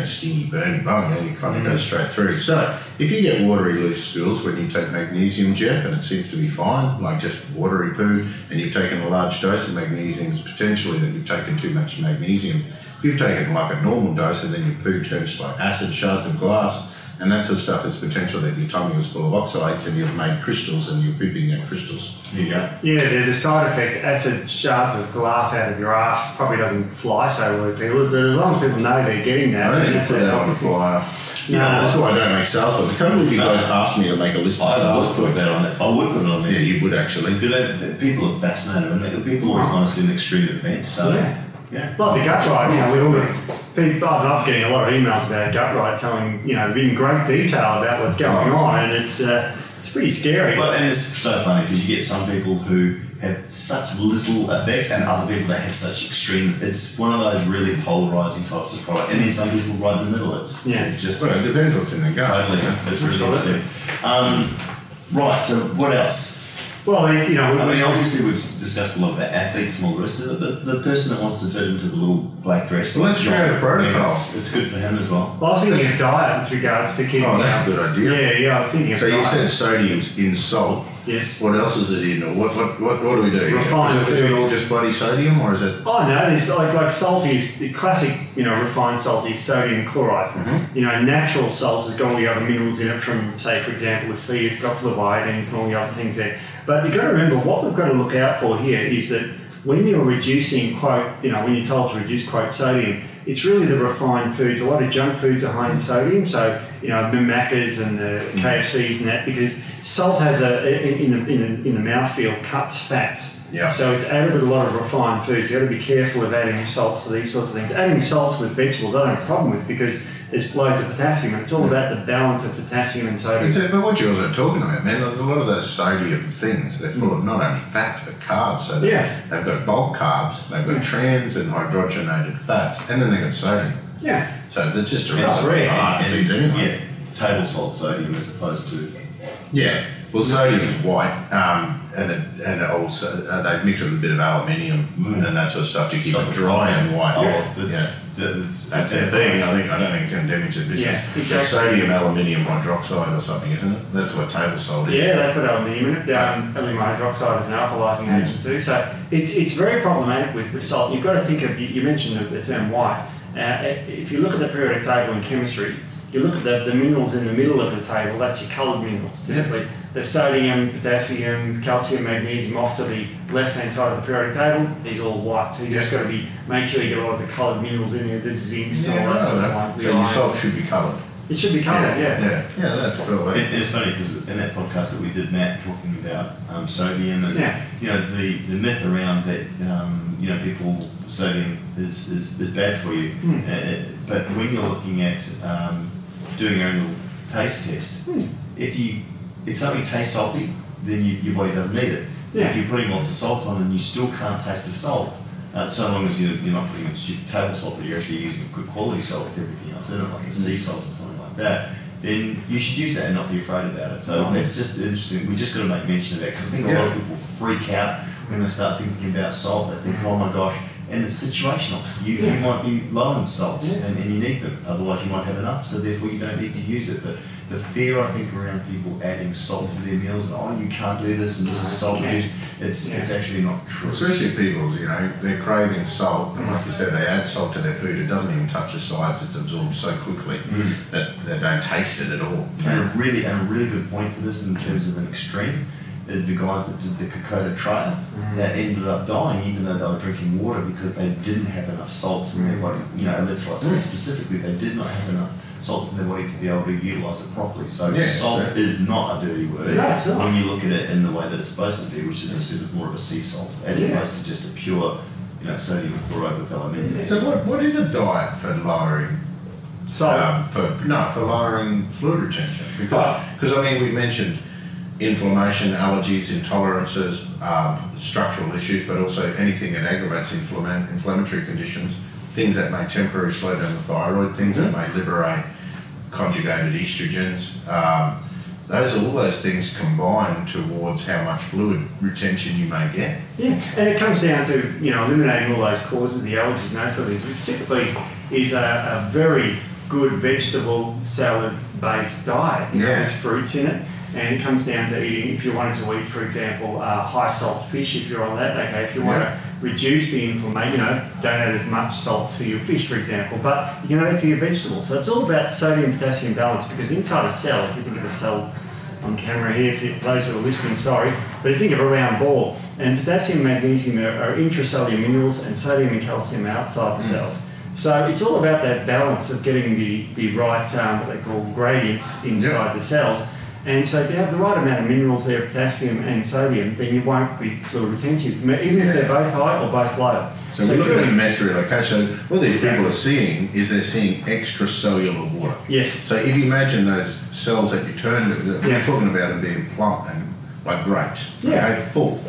stingy, burny bone, you kind of go straight through. So if you get watery loose stools when you take magnesium, Jeff, and it seems to be fine, like just watery poo, and you've taken a large dose of magnesium, it's potentially that you've taken too much magnesium. If you've taken like a normal dose and then your poo turns to like acid shards of glass, and that sort of stuff, it's potential that your tummy was full of oxalates and you've made crystals and you're pooping out crystals. Yeah, the side effect, acid shards of glass out of your ass, probably doesn't fly so well with people, but as long as people know they're getting that. I don't put that on the flyer. No, that's why I don't make sales points. I can't believe you guys asked me to make a list of sales points. I would put it on there. Yeah, you would actually. Because people are fascinated, and people always want to see an extreme event. So yeah. Like the gut ride, we all I'm getting a lot of emails about gut ride telling, in great detail about what's going on, and it's pretty scary. Well, and it's so funny because you get some people who have such little effects and other people that have such extreme. It's one of those really polarising types of product. And then some people right in the middle. It's just... Well, it depends what's in the gut. Totally. That's really interesting. Right, so what else? Well, obviously we've discussed a lot about athletes and all the rest of it, but the person that wants to fit into the little black dress... Well, let's create a protocol. It's good for him as well. Well, I was thinking of diet with regards to keeping... Oh, that's a good idea. Yeah, I was thinking of diet. So you said sodium's in salt. Yes. What else is it in? Or what do we do? Refined foods. Is it all just bloody sodium, or is it... Oh, no, there's like salty is the classic, refined salt is sodium chloride. Mm-hmm. Natural salt has got all the other minerals in it from, say, for example, the sea, it's got full of iodines and all the other things there. But you've got to remember, what we've got to look out for here is that when you're reducing, quote, when you're told to reduce, quote, sodium, it's really the refined foods. A lot of junk foods are high in sodium, so, the Maccas and the KFCs and that, because salt has in the mouthfeel, cuts fats. Yeah. So it's added with a lot of refined foods. You've got to be careful of adding salts to these sorts of things. Adding salts with vegetables, I don't have a problem with because there's loads of potassium, and it's all about the balance of potassium and sodium. But what you're also talking about, man, there's a lot of those sodium things. They're full of not only fats but carbs. So they've got bulk carbs, they've got trans and hydrogenated fats, and then they've got sodium. Yeah. So they're just a recipe. Yeah, table salt sodium as opposed to... Yeah. Well, sodium is white, and it also they mix it with a bit of aluminium and that sort of stuff to keep it dry and white. That's their thing. I don't think it's going to damage the business. Yeah, exactly. Sodium aluminium hydroxide or something, isn't it? That's what table salt is. Yeah, they put aluminium in it. Aluminium hydroxide is an alkalising agent too. So it's very problematic with salt. You've got to think of, you mentioned the term white. If you look at the periodic table in chemistry, you look at the minerals in the middle of the table, that's your coloured minerals typically. Yeah. The sodium, potassium, calcium, magnesium off to the left-hand side of the periodic table, these are all white. So you just got to make sure you get a lot of the coloured minerals in there, the zincs, all that sort of ones. So your salt should be coloured. It should be coloured, Yeah, that's cool. It's funny because in that podcast that we did, Matt, talking about sodium and the myth around that people, sodium is bad for you. But when you're looking at doing your own little taste test, if something tastes salty, then your body doesn't need it. If you're putting lots of salt on and you still can't taste the salt, so long as you're not putting in stupid table salt, but you're actually using a good quality salt with everything else in it, like a sea salt or something like that, then you should use that and not be afraid about it. So it's just interesting. We just got to make mention of that, because I think a lot of people freak out when they start thinking about salt. They think, oh my gosh, and it's situational. You might be low in salts and you need them, otherwise you might have enough, so therefore you don't need to use it. But the fear, I think, around people adding salt to their meals, and you can't do this and this is salt reduced, it's actually not true. Especially people's, they're craving salt, and like you said, they add salt to their food, it doesn't even touch the sides, it's absorbed so quickly that they don't taste it at all. And a really good point for this in terms of an extreme is the guys that did the Kokoda trial that ended up dying even though they were drinking water because they didn't have enough salts in their body, electrolytes. Specifically, they did not have enough salts in their body to be able to utilise it properly. So salt is not a dirty word when you look at it in the way that it's supposed to be, which is, I said, more of a sea salt as opposed to just a pure, sodium chloride with aluminium. So what is a diet for lowering salt? For lowering fluid retention? Because we mentioned inflammation, allergies, intolerances, structural issues, but also anything that aggravates inflammatory conditions, things that may temporarily slow down the thyroid, things that may liberate conjugated estrogens. All those things combine towards how much fluid retention you may get. Yeah, and it comes down to eliminating all those causes, the allergies and those sort of things, which typically is a very good vegetable salad-based diet with fruits in it. And it comes down to eating, if you wanted to eat, for example, high salt fish, if you're on that, okay, if you want to reduce the inflammation, don't add as much salt to your fish, for example, but you can add it to your vegetables. So it's all about sodium-potassium balance, because inside a cell, if you think of a cell on camera here, for those that are listening, sorry, but you think of a round ball, and potassium and magnesium are intracellular minerals, and sodium and calcium are outside the cells. So it's all about that balance of getting the right, what they call gradients inside the cells. And so if you have the right amount of minerals there, potassium and sodium, then you won't be fluid retentive, even if they're both high or both low. So we're looking at mass relocation. So what these people are seeing is they're seeing extracellular water. Yes. So if you imagine those cells that you turn, we're talking about them being plump and like grapes. Okay, full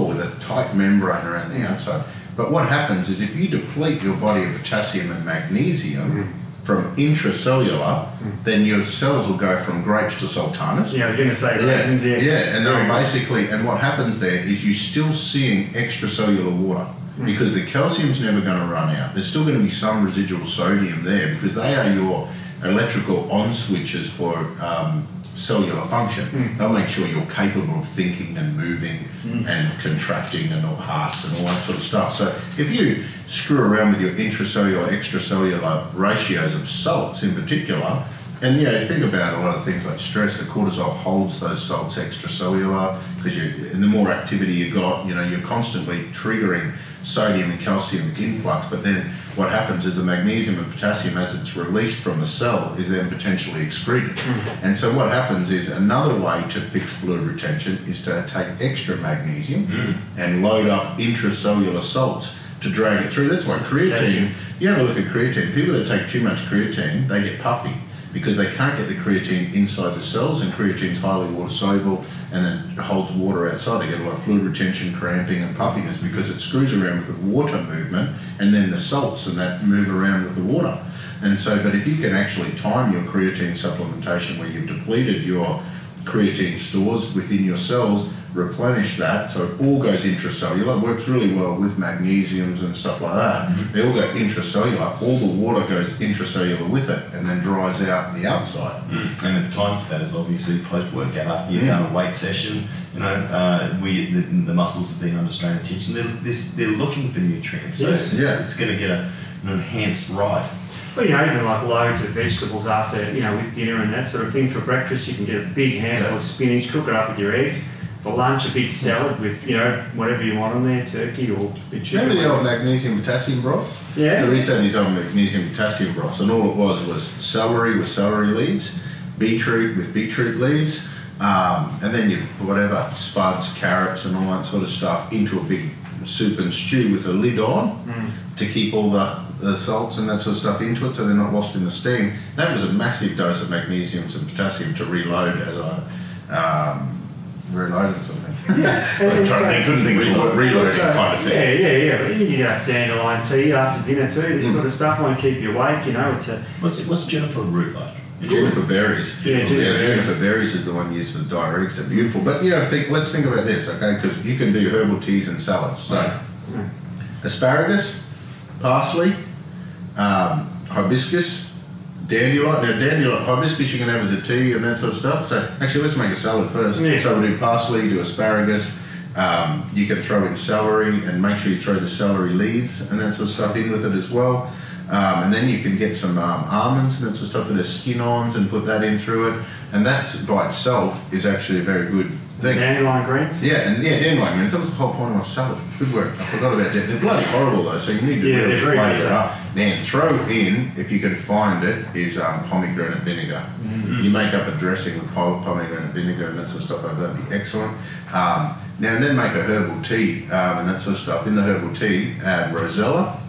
with a tight membrane around the outside. But what happens is if you deplete your body of potassium and magnesium, from intracellular, then your cells will go from grapes to sultanas. Yeah, I was going to say raisins. And they're basically, and what happens there is you're still seeing extracellular water because the calcium's never going to run out. There's still going to be some residual sodium there because they are your electrical on switches for cellular function. They'll make sure you're capable of thinking and moving and contracting and all hearts and all that sort of stuff. So if you screw around with your intracellular, extracellular ratios of salts in particular, and think about a lot of things like stress, the cortisol holds those salts extracellular because and the more activity you got, you're constantly triggering sodium and calcium influx, but then what happens is the magnesium and potassium, as it's released from the cell, is then potentially excreted. And so what happens is another way to fix fluid retention is to take extra magnesium and load up intracellular salts to drag it through. That's why creatine, you have a look at creatine, people that take too much creatine, they get puffy because they can't get the creatine inside the cells, and creatine's highly water soluble and then holds water outside. They get a lot of fluid retention, cramping and puffiness because it screws around with the water movement and then the salts and that move around with the water. And so, but if you can actually time your creatine supplementation where you've depleted your creatine stores within your cells, replenish that, so it all goes intracellular. It works really well with magnesiums and stuff like that. They all go intracellular. All the water goes intracellular with it and then dries out the outside. And the time for that is obviously post-workout. After you've done a weight session, the muscles have been under strain and tension. They're looking for nutrients. So it's going to get an enhanced ride. Well, even like loads of vegetables after, with dinner and that sort of thing. For breakfast, you can get a big handful of spinach, cook it up with your eggs. For lunch, a big salad with, whatever you want on there, turkey or bit chicken. Remember the old magnesium potassium broth? Yeah. So we used to have these old magnesium potassium broths, and all it was celery with celery leaves, beetroot with beetroot leaves, and then spuds, carrots and all that sort of stuff into a big soup and stew with a lid on to keep all the salts and that sort of stuff into it so they're not lost in the steam. That was a massive dose of magnesium and potassium to reload as I reloaded something. Yeah. I couldn't think of reloading kind of thing. Yeah. But you can have dandelion tea after dinner too. This sort of stuff won't keep you awake. You know, What's juniper root like? Juniper berries. Juniper berries is the one used for the diuretics. They're beautiful. But let's think about this, okay? Because you can do herbal teas and salads. So, asparagus, parsley, hibiscus, dandelion. Now, dandelion, hibiscus you can have as a tea and that sort of stuff. So, actually, let's make a salad first. Yeah. So, we'll do parsley, do asparagus. You can throw in celery and make sure you throw the celery leaves and that sort of stuff in with it as well. And then you can get some almonds and that sort of stuff with their skin on and put that in through it. And that by itself is actually a very good thing. Dandelion greens? Dandelion greens. That was the whole point of my salad. Good work. I forgot about that. They're bloody horrible though, so you need to really flavour it up. Man, throw in, if you can find it, is pomegranate vinegar. You make up a dressing with pomegranate vinegar and that sort of stuff. That'd be excellent. Now and then make a herbal tea and that sort of stuff. In the herbal tea, add rosella.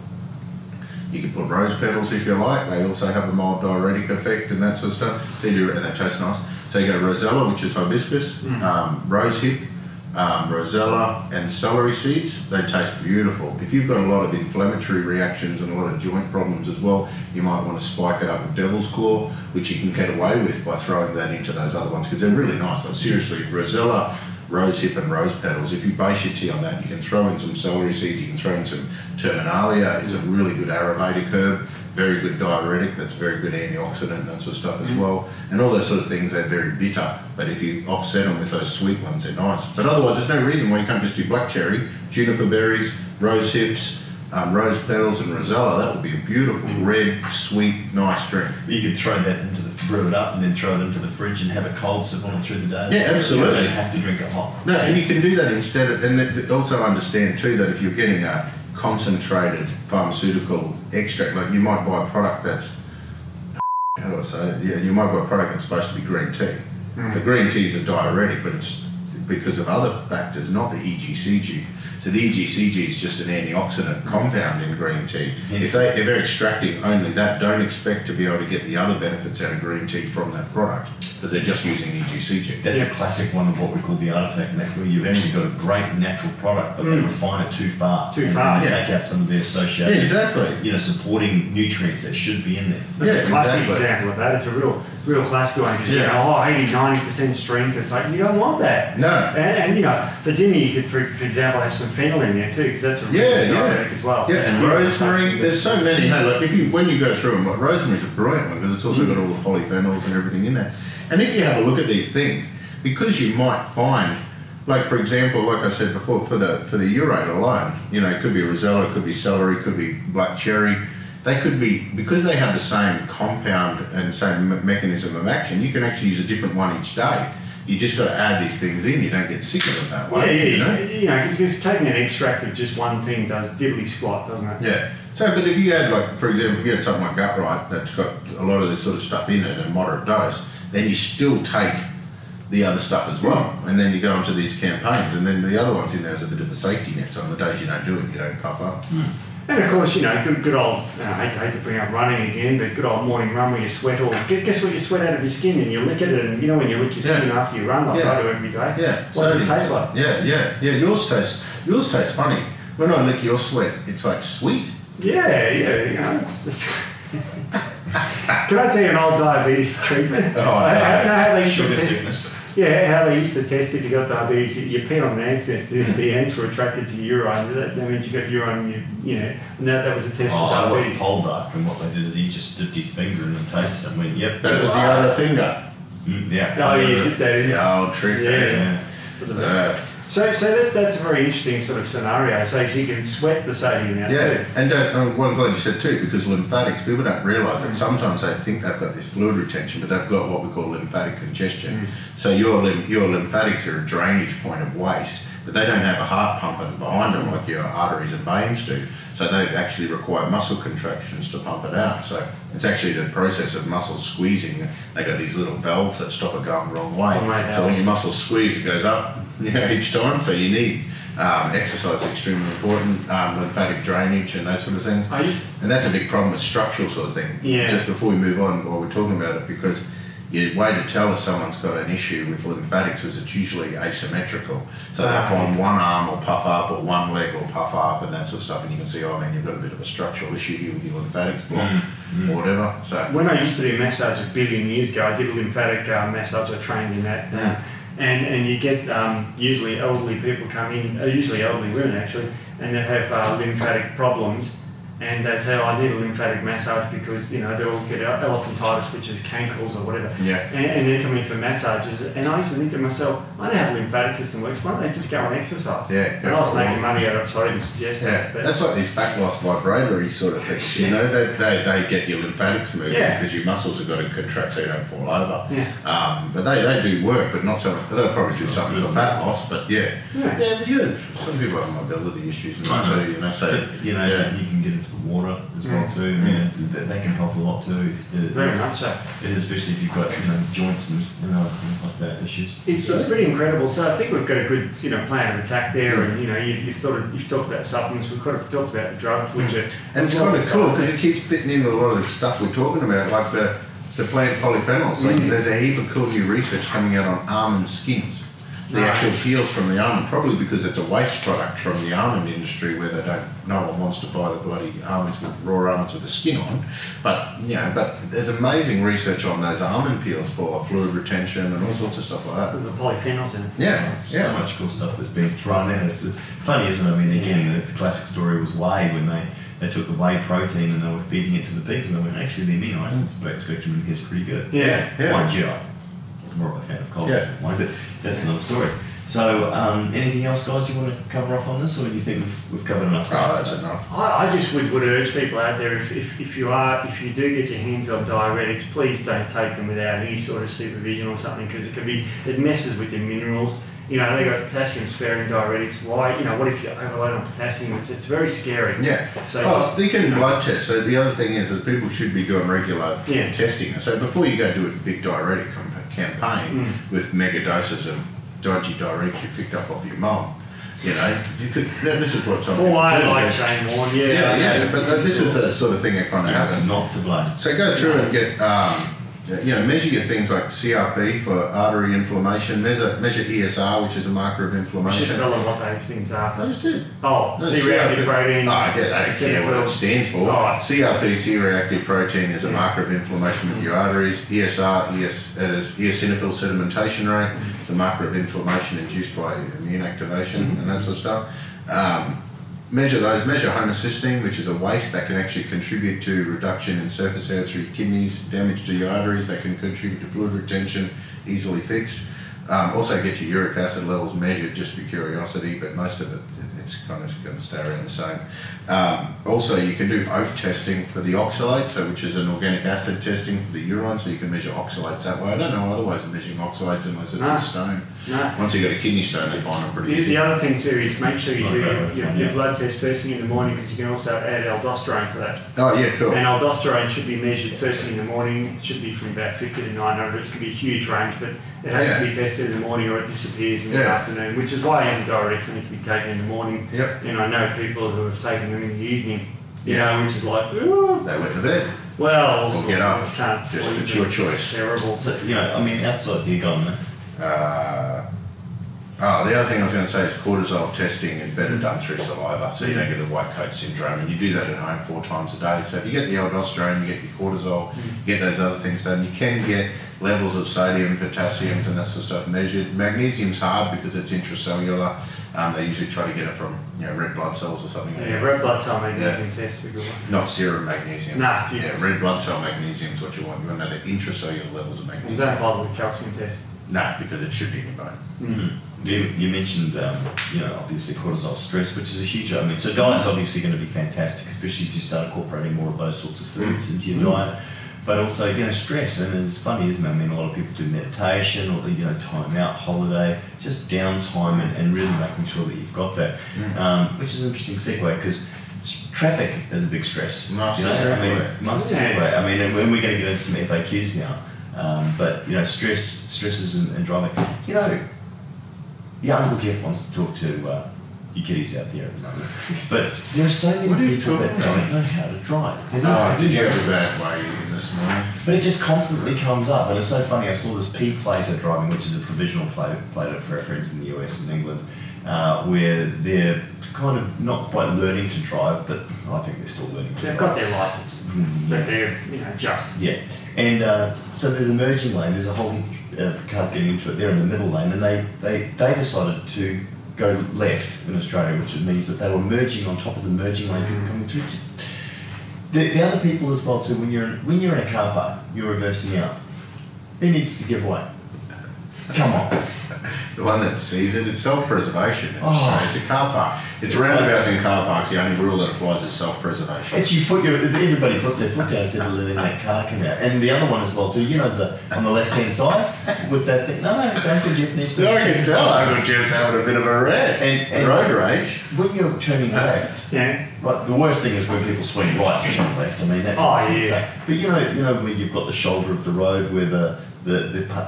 You can put rose petals if you like. They also have a mild diuretic effect and that sort of stuff. So you do it, and they taste nice. So you go rosella, which is hibiscus, rosehip, rosella, and celery seeds. They taste beautiful. If you've got a lot of inflammatory reactions and a lot of joint problems as well, you might want to spike it up with devil's claw, which you can get away with by throwing that into those other ones because they're really nice. Like, seriously, rosella, rosehip and rose petals. If you base your tea on that, you can throw in some celery seeds, you can throw in some terminalia, is a really good Ayurvedic herb, very good diuretic, that's very good antioxidant and that sort of stuff as well. And all those sort of things, they're very bitter, but if you offset them with those sweet ones, they're nice. But otherwise, there's no reason why you can't just do black cherry, juniper berries, rose hips, rose petals and rosella. That would be a beautiful, red, sweet, nice drink. You could throw that into brew it up and then throw it into the fridge and have it cold, sip on it through the day. Yeah, absolutely. You don't have to drink it hot. No, and you can do that instead of, and also understand too that if you're getting a concentrated pharmaceutical extract, like you might buy a product that's, how do I say it? Yeah, you might buy a product that's supposed to be green tea. The green tea is a diuretic, but it's because of other factors, not the EGCG. So the EGCG is just an antioxidant compound in green tea. If they're extracting only that, don't expect to be able to get the other benefits out of green tea from that product because they're just using EGCG. That's a classic one of what we call the artifact method, where you've actually got a great natural product, but they refine it too far. Too far. Take out some of the associated, exactly. Supporting nutrients that should be in there. That's a classic example of that. It's a real classic one because you go, 80-90% strength. It's like you don't want that. No. And for dinner you could, for example, have some fennel in there too because that's a really diuretic as well. So and rosemary. There's so many. Hey, like when you go through them, like rosemary's a brilliant one because it's also got all the polyphenols and everything in there. And if you have a look at these things, because you might find, like for example, like I said before, for the urate alone, it could be rosella, it could be celery, it could be black cherry. They could be, because they have the same compound and same mechanism of action, you can actually use a different one each day. You just got to add these things in. You don't get sick of it that way. Because taking an extract of just one thing does diddly squat, doesn't it? Yeah. So, but if you add, like, for example, if you had something like gut right that's got a lot of this sort of stuff in it and moderate dose, then you still take the other stuff as well. And then you go into these campaigns, and then the other one's in there as a bit of a safety net. So on the days you don't do it, you don't cough up. And of course, good old, I hate to bring up running again, but good old morning run where you sweat all, guess what, you sweat out of your skin and you lick it, and when you lick your skin after you run, like I do every day. Yeah. What does it taste like? Yeah. Yours tastes funny. When I lick your sweat, it's like sweet. Yeah, Can I tell you an old diabetes treatment? How they used to test, how they used to test if you got diabetes. You pee on an ant's nest. If the ants were attracted to urine, that means you got urine. And that was a test for diabetes. I watched Poldark, and what they did is he just dipped his finger in and tasted it and went, yep. That was the other finger. Yeah. Oh, you did that in. Yeah, old trick. Yeah. So that's a very interesting sort of scenario. So you can sweat the sodium out too. And I'm glad you said too, because lymphatics, people don't realise that sometimes they think they've got this fluid retention, but they've got what we call lymphatic congestion. So your lymphatics are a drainage point of waste, but they don't have a heart pumping behind them like your arteries and veins do. So they actually require muscle contractions to pump it out. So it's actually the process of muscle squeezing. They got these little valves that stop it going the wrong way. So when your muscles squeeze, it goes up each time. So you need exercise is extremely important, lymphatic drainage and those sort of things. And that's a big problem with structural sort of thing. Yeah. Just before we move on, while we're talking about it, because your way to tell if someone's got an issue with lymphatics is it's usually asymmetrical. So they'll find one arm will puff up or one leg will puff up and that sort of stuff, and you can see, oh man, you've got a bit of a structural issue here with your lymphatics blocked or whatever. So when I used to do massage a billion years ago, I did a lymphatic massage. I trained in that. And you get usually elderly people come in, usually elderly women actually, and they have lymphatic problems, and they'd say, oh, I need a lymphatic massage because, you know, they'll get elephantitis, which is cankles or whatever. Yeah. And they're coming in for massages. And I used to think to myself, I know how the lymphatic system works, why don't they just go and exercise? Yeah. And I was making money out of it, so I didn't suggest that. But that's like these fat loss vibratory sort of things. You know, they get your lymphatics moving because your muscles have got to contract so you don't fall over. Yeah. But they do work, but not so much. They'll probably do something for fat loss, but some people have mobility issues and that too, you know. So, you can get into the water as well too. They can help a lot too. Very much so. Especially if you've got joints and things like that issues. It's pretty incredible. So I think we've got a good plan of attack there, and you've talked about supplements. We've talked about the drugs, which are and it's kind of cool because it keeps fitting into a lot of the stuff we're talking about, like the plant polyphenols. Like there's a heap of cool new research coming out on almond skins. The actual peels from the almond, probably because it's a waste product from the almond industry where no one wants to buy the bloody almonds with raw almonds with the skin on. But there's amazing research on those almond peels for fluid retention and all sorts of stuff like that. There's the polyphenols in it. Yeah. So much cool stuff that's being thrown in. It's funny, isn't it? I mean, again, the classic story was whey when they took the whey protein and they were feeding it to the pigs and they went, actually the amino acid spectrum in here is pretty good. Yeah. Mind you, I'm more of a fan of collagen, but that's another story. So, anything else, guys, you want to cover off on this, or do you think we've covered enough? Oh, that's enough. I just would urge people out there, if you do get your hands on diuretics, please don't take them without any sort of supervision or something, because it messes with your minerals. They got potassium sparing diuretics. Why? What if you overload on potassium? It's very scary. Yeah. So you can blood test. So the other thing is people should be doing regular testing. So before you go do a big diuretic campaign with mega doses of dodgy diuretics you picked up off your mum, this is what some people do. I like Shane Warne. But this is the sort of thing that kind of happens. Not to blame. So go through and get measure your things like CRP for artery inflammation, measure ESR, which is a marker of inflammation. You should tell them what those things are. I just did. C-reactive protein. I don't care what it stands for. CRP, C-reactive protein, is a marker of inflammation with your arteries. ESR, eosinophil sedimentation rate, is a marker of inflammation induced by immune activation and that sort of stuff. Measure those. Measure homocysteine, which is a waste that can actually contribute to reduction in surface area through your kidneys, damage to your arteries that can contribute to fluid retention, easily fixed. Also get your uric acid levels measured just for curiosity, but most of it's kind of going to stay around the same. Also, you can do oat testing for the oxalate, which is an organic acid testing for the urine, so you can measure oxalates that way. I don't know other ways of measuring oxalates unless it's a stone. Once you've got a kidney stone, they find them pretty easy. The other thing too is make sure you do your blood test first thing in the morning, because you can also add aldosterone to that. Oh yeah, cool. And aldosterone should be measured first thing in the morning. It should be from about 50 to 900. It could be a huge range, but it has to be tested in the morning or it disappears in the afternoon, which is why antidiuretics need to be taken in the morning. And I know people who have taken them in the evening, which is like, ooh. They went to bed. Well, or get up. Can't just sleep. it's your choice. It's terrible. So, outside here, go on, man. The other thing I was going to say is cortisol testing is better done through saliva, so you don't get the white coat syndrome, and you do that at home 4 times a day. So if you get the aldosterone, you get your cortisol, you get those other things done, you can get levels of sodium, potassiums and that sort of stuff measured. Magnesium's hard because it's intracellular. They usually try to get it from red blood cells or something. Red blood cell magnesium test is a good one. Not serum magnesium. Red blood cell magnesium is what you want. You want to know the intracellular levels of magnesium. Don't bother with calcium test. No, because it should be in your bone. You mentioned, obviously cortisol stress, which is a huge. So diet's obviously going to be fantastic, especially if you start incorporating more of those sorts of foods into your diet. but also, stress. And it's funny, isn't it? I mean, a lot of people do meditation or, time out, holiday, just downtime and really making sure that you've got that, which is an interesting segue because traffic is a big stress. Master segue. I mean, and we're going to get into some FAQs now, but, stresses and driving. Uncle Jeff wants to talk to you kiddies out there at the moment. But there are so many people that don't know how to drive. Did you have a bad way in this morning? But it just constantly comes up, and it's so funny. I saw this P-plater driving, which is a provisional plater for our friends in the US and England, where they're kind of not quite learning to drive, but I think they're still learning to drive. They've got their license, but they're just. Yeah, and so there's a merging lane. There's a whole heap of cars getting into it. They're in the middle lane, and they decided to go left in Australia, which means that they were merging on top of the merging lane, people coming through. Just the other people as well too. When you're in a car park, you're reversing out. Who needs to give way? Come on. The one that sees it, it's self-preservation. It's a car park. It's roundabouts in car parks. The only rule that applies is self-preservation. Everybody puts their foot down instead of letting that car come out. And the other one as well too. On the left-hand side with that thing. No, Uncle Jeff needs to. I can tell Uncle Jeff's having a bit of a rage. And road rage. When you're turning left, right, the worst thing is when people swing right to turn left. I mean, that. But when you've got the shoulder of the road where the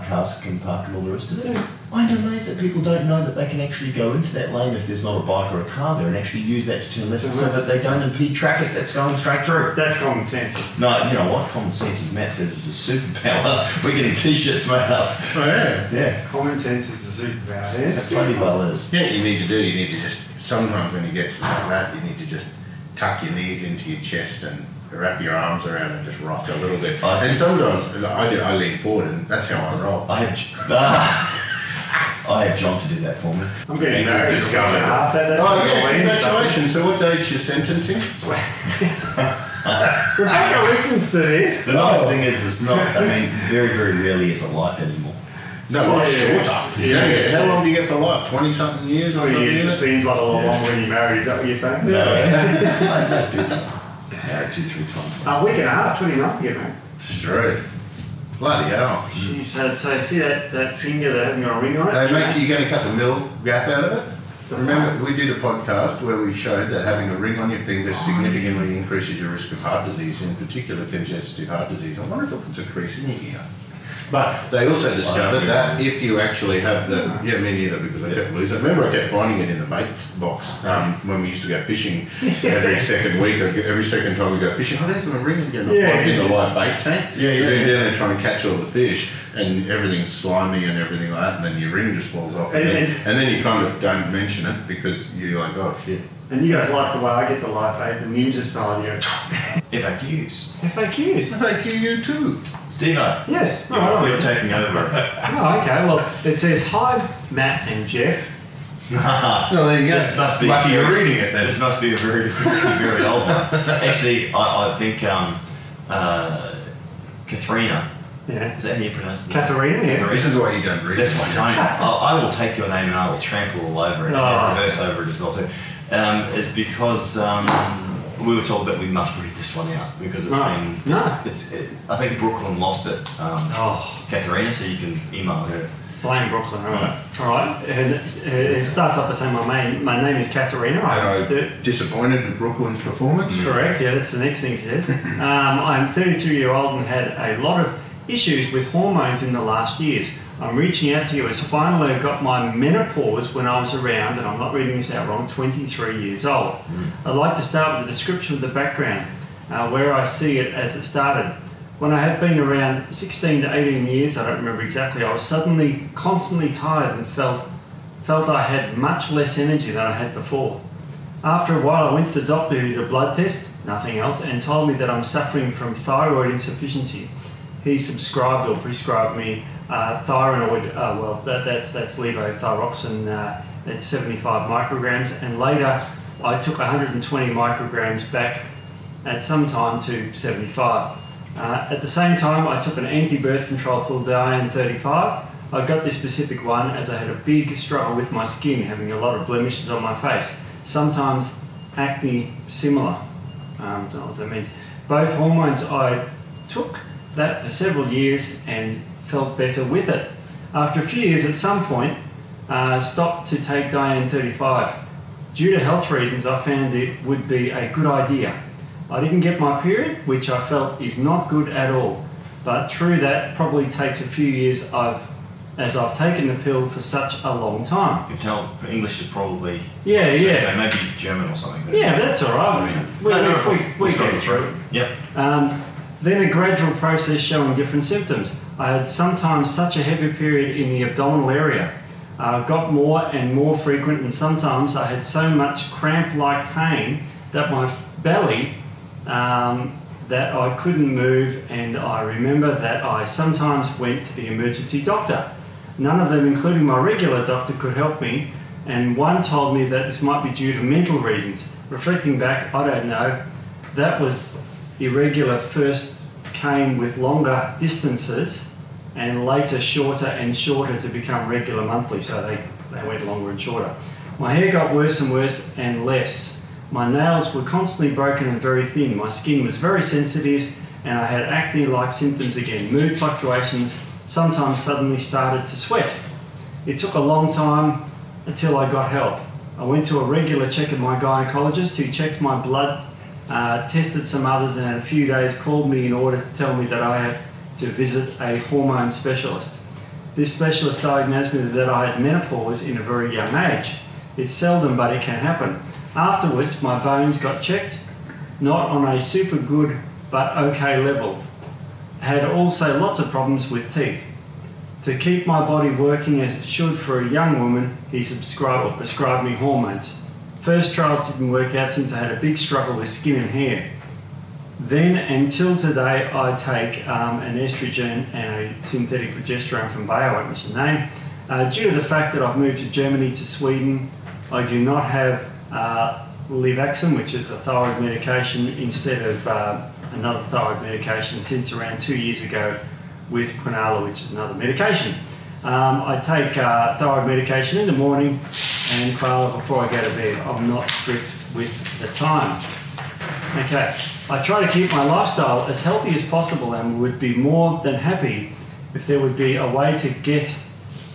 cars can park and all the rest of it. I'm amazed that people don't know that they can actually go into that lane if there's not a bike or a car there and actually use that to turn left so that they don't impede traffic that's going straight through. That's common sense. No, you know what? Common sense, as Matt says, is a superpower. We're getting t-shirts made up. Oh, yeah. Yeah. Common sense is a superpower, yeah. That's bloody well is. Yeah, you need to just, sometimes when you get like that, you need to just tuck your knees into your chest and wrap your arms around and just rock a little bit. And sometimes I lean forward and that's how I roll. I had John to do that for me. I'm getting married. Congratulations. So what date's your sentencing? Rebecca listens to this. The nice thing is it's not, very, very rarely is a life anymore. No, life's shorter. How long do you get for life? 20-something years or something? It just seems like a lot longer when you're married. Is that what you're saying? No. Most people married 2-3 times. A week and a half, 29 to get married. Straight. Bloody hell. Jeez, so see that finger that hasn't got a ring on it? Hey, mate, you're going to cut the middle gap out of it? Remember, we did a podcast where we showed that having a ring on your finger significantly increases your risk of heart disease, in particular congestive heart disease. I wonder if it puts a crease in your ear. But they also discovered that if you actually have me neither, because I kept losing it. Remember, I kept finding it in the bait box when we used to go fishing every second week, or every second time we go fishing. Oh, there's a ring again. Plug in the live bait tank. You're down there trying to catch all the fish, and everything's slimy and everything like that, and then your ring just falls off. And then you kind of don't mention it because you're like, oh shit. And you guys like the way I get the live bait, the ninja style. You go, FAQs. FAQ you too. Steve-O. Yes. You're taking over. Oh, okay. Well, it says, hi, Matt and Jeff. Well, there you go. This must be lucky you're reading it then. This must be a very, very old one. Actually, I think Katharina. Yeah. Is that how you pronounce it? Katharina, yeah. This is why you don't read That's it. why I don't. I will take your name and I will trample all over it and reverse over it as well too. Is because we were told that we must read this one out because it's been. No. I think Brooklyn lost it. Katharina, so you can email her. Blame Brooklyn, right? All right. And it starts off by saying my name is Katharina. I'm disappointed with Brooklyn's performance. Correct. Yeah, that's the next thing she says. I'm 33-year-old and had a lot of issues with hormones in the last years. I'm reaching out to you as finally I got my menopause when I was around, and I'm not reading this out wrong, 23 years old. I'd like to start with a description of the background, where I see it as it started. When I had been around 16 to 18 years, I don't remember exactly, I was suddenly constantly tired and felt I had much less energy than I had before. After a while I went to the doctor who did a blood test, nothing else, and told me that I'm suffering from thyroid insufficiency. He prescribed me Thyroid, that's levothyroxine at 75 micrograms, and later I took 120 micrograms back at some time to 75. At the same time, I took an anti-birth control pill, Diane 35. I got this specific one as I had a big struggle with my skin, having a lot of blemishes on my face, sometimes acne similar. I don't know what that means. Both hormones I took that for several years and felt better with it. After a few years, at some point, stopped to take Dian-35. Due to health reasons, I found it would be a good idea. I didn't get my period, which I felt is not good at all. But through that, probably takes a few years as I've taken the pill for such a long time. You can tell English is probably... Yeah. Maybe German or something. Yeah, that's all right. We get through it. Yep. Then a gradual process showing different symptoms. I had sometimes such a heavy period in the abdominal area. Got more and more frequent, and sometimes I had so much cramp-like pain that my belly that I couldn't move, and I remember that I sometimes went to the emergency doctor. None of them, including my regular doctor, could help me, and one told me that this might be due to mental reasons. Reflecting back, I don't know. That was irregular, first came with longer distances and later shorter and shorter to become regular monthly, so they went longer and shorter. My hair got worse and worse and less. My nails were constantly broken and very thin. My skin was very sensitive, and I had acne-like symptoms again. Mood fluctuations, sometimes suddenly started to sweat. It took a long time until I got help. I went to a regular check at my gynecologist, who checked my blood, tested some others, and in a few days called me in order to tell me that I had to visit a hormone specialist. This specialist diagnosed me that I had menopause in a very young age. It's seldom, but it can happen. Afterwards, my bones got checked, not on a super good but okay level. Had also lots of problems with teeth. To keep my body working as it should for a young woman, he prescribed me hormones. First trials didn't work out since I had a big struggle with skin and hair. Then until today, I take an estrogen and a synthetic progesterone from Bayer, I won't mention the name. Due to the fact that I've moved to Germany to Sweden, I do not have Levaxin, which is a thyroid medication, instead of another thyroid medication since around 2 years ago with Quinala, which is another medication. I take thyroid medication in the morning and Quinala before I go to bed. I'm not strict with the time. Okay, I try to keep my lifestyle as healthy as possible and would be more than happy if there would be a way to get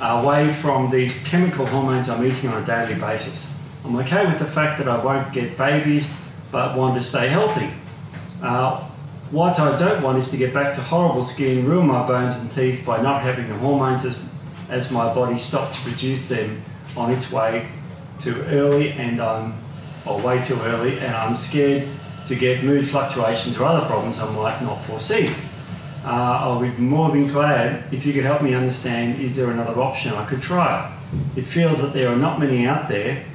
away from these chemical hormones I'm eating on a daily basis. I'm okay with the fact that I won't get babies, but want to stay healthy. What I don't want is to get back to horrible skin, ruin my bones and teeth by not having the hormones as my body stopped to produce them on its way too early, way too early, and I'm scared to get mood fluctuations or other problems I might not foresee. I'll be more than glad if you could help me understand, is there another option I could try? It feels that there are not many out there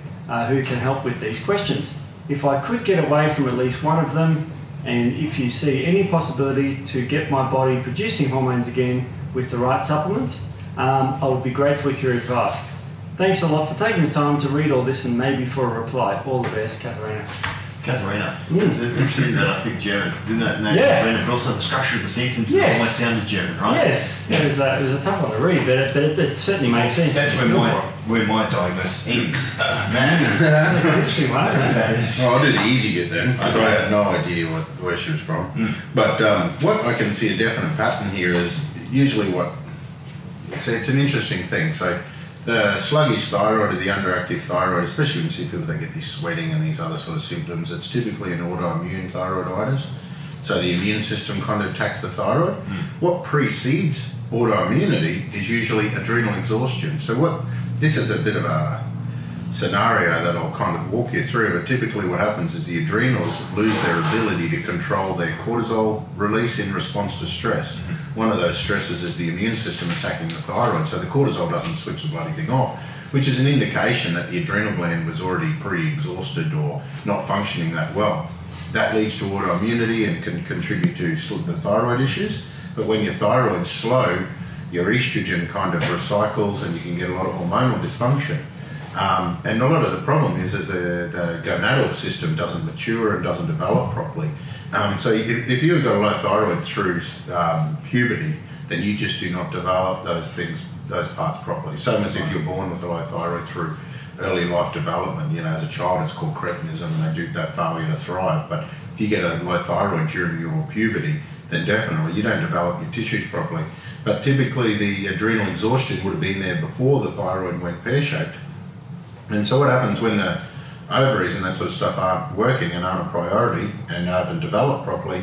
who can help with these questions. If I could get away from at least one of them, and if you see any possibility to get my body producing hormones again with the right supplements, I would be grateful for your advice. Thanks a lot for taking the time to read all this and maybe for a reply. All the best, Katharina. Katharina. It's interesting that I picked German. Didn't that name Katharina, but also the structure of the sentences almost sounded German, right? Yes, it was a tough one to read, but it certainly makes sense. That's where my diagnosis ends. Man. Interesting one. I'll do the easy bit then, because I had no idea where she was from. But what I can see a definite pattern here is usually it's an interesting thing. So the sluggish thyroid or the underactive thyroid, especially when you see people that get this sweating and these other sort of symptoms, it's typically an autoimmune thyroiditis. So the immune system kind of attacks the thyroid. What precedes autoimmunity is usually adrenal exhaustion. So this is a bit of a scenario that I'll kind of walk you through, but typically what happens is the adrenals lose their ability to control their cortisol release in response to stress. One of those stresses is the immune system attacking the thyroid, so the cortisol doesn't switch the bloody thing off, which is an indication that the adrenal gland was already pre-exhausted or not functioning that well. That leads to autoimmunity and can contribute to the thyroid issues, but when your thyroid's slow, your estrogen kind of recycles and you can get a lot of hormonal dysfunction. And a lot of the problem is the gonadal system doesn't mature and doesn't develop properly. So if you've got a low thyroid through puberty, then you just do not develop those parts properly. Same as if you're born with a low thyroid through early life development. As a child it's called cretinism and they do that failure to thrive. But if you get a low thyroid during your puberty, then definitely you don't develop your tissues properly. But typically the adrenal exhaustion would have been there before the thyroid went pear-shaped. And so what happens when the ovaries and that sort of stuff aren't working and aren't a priority and haven't developed properly,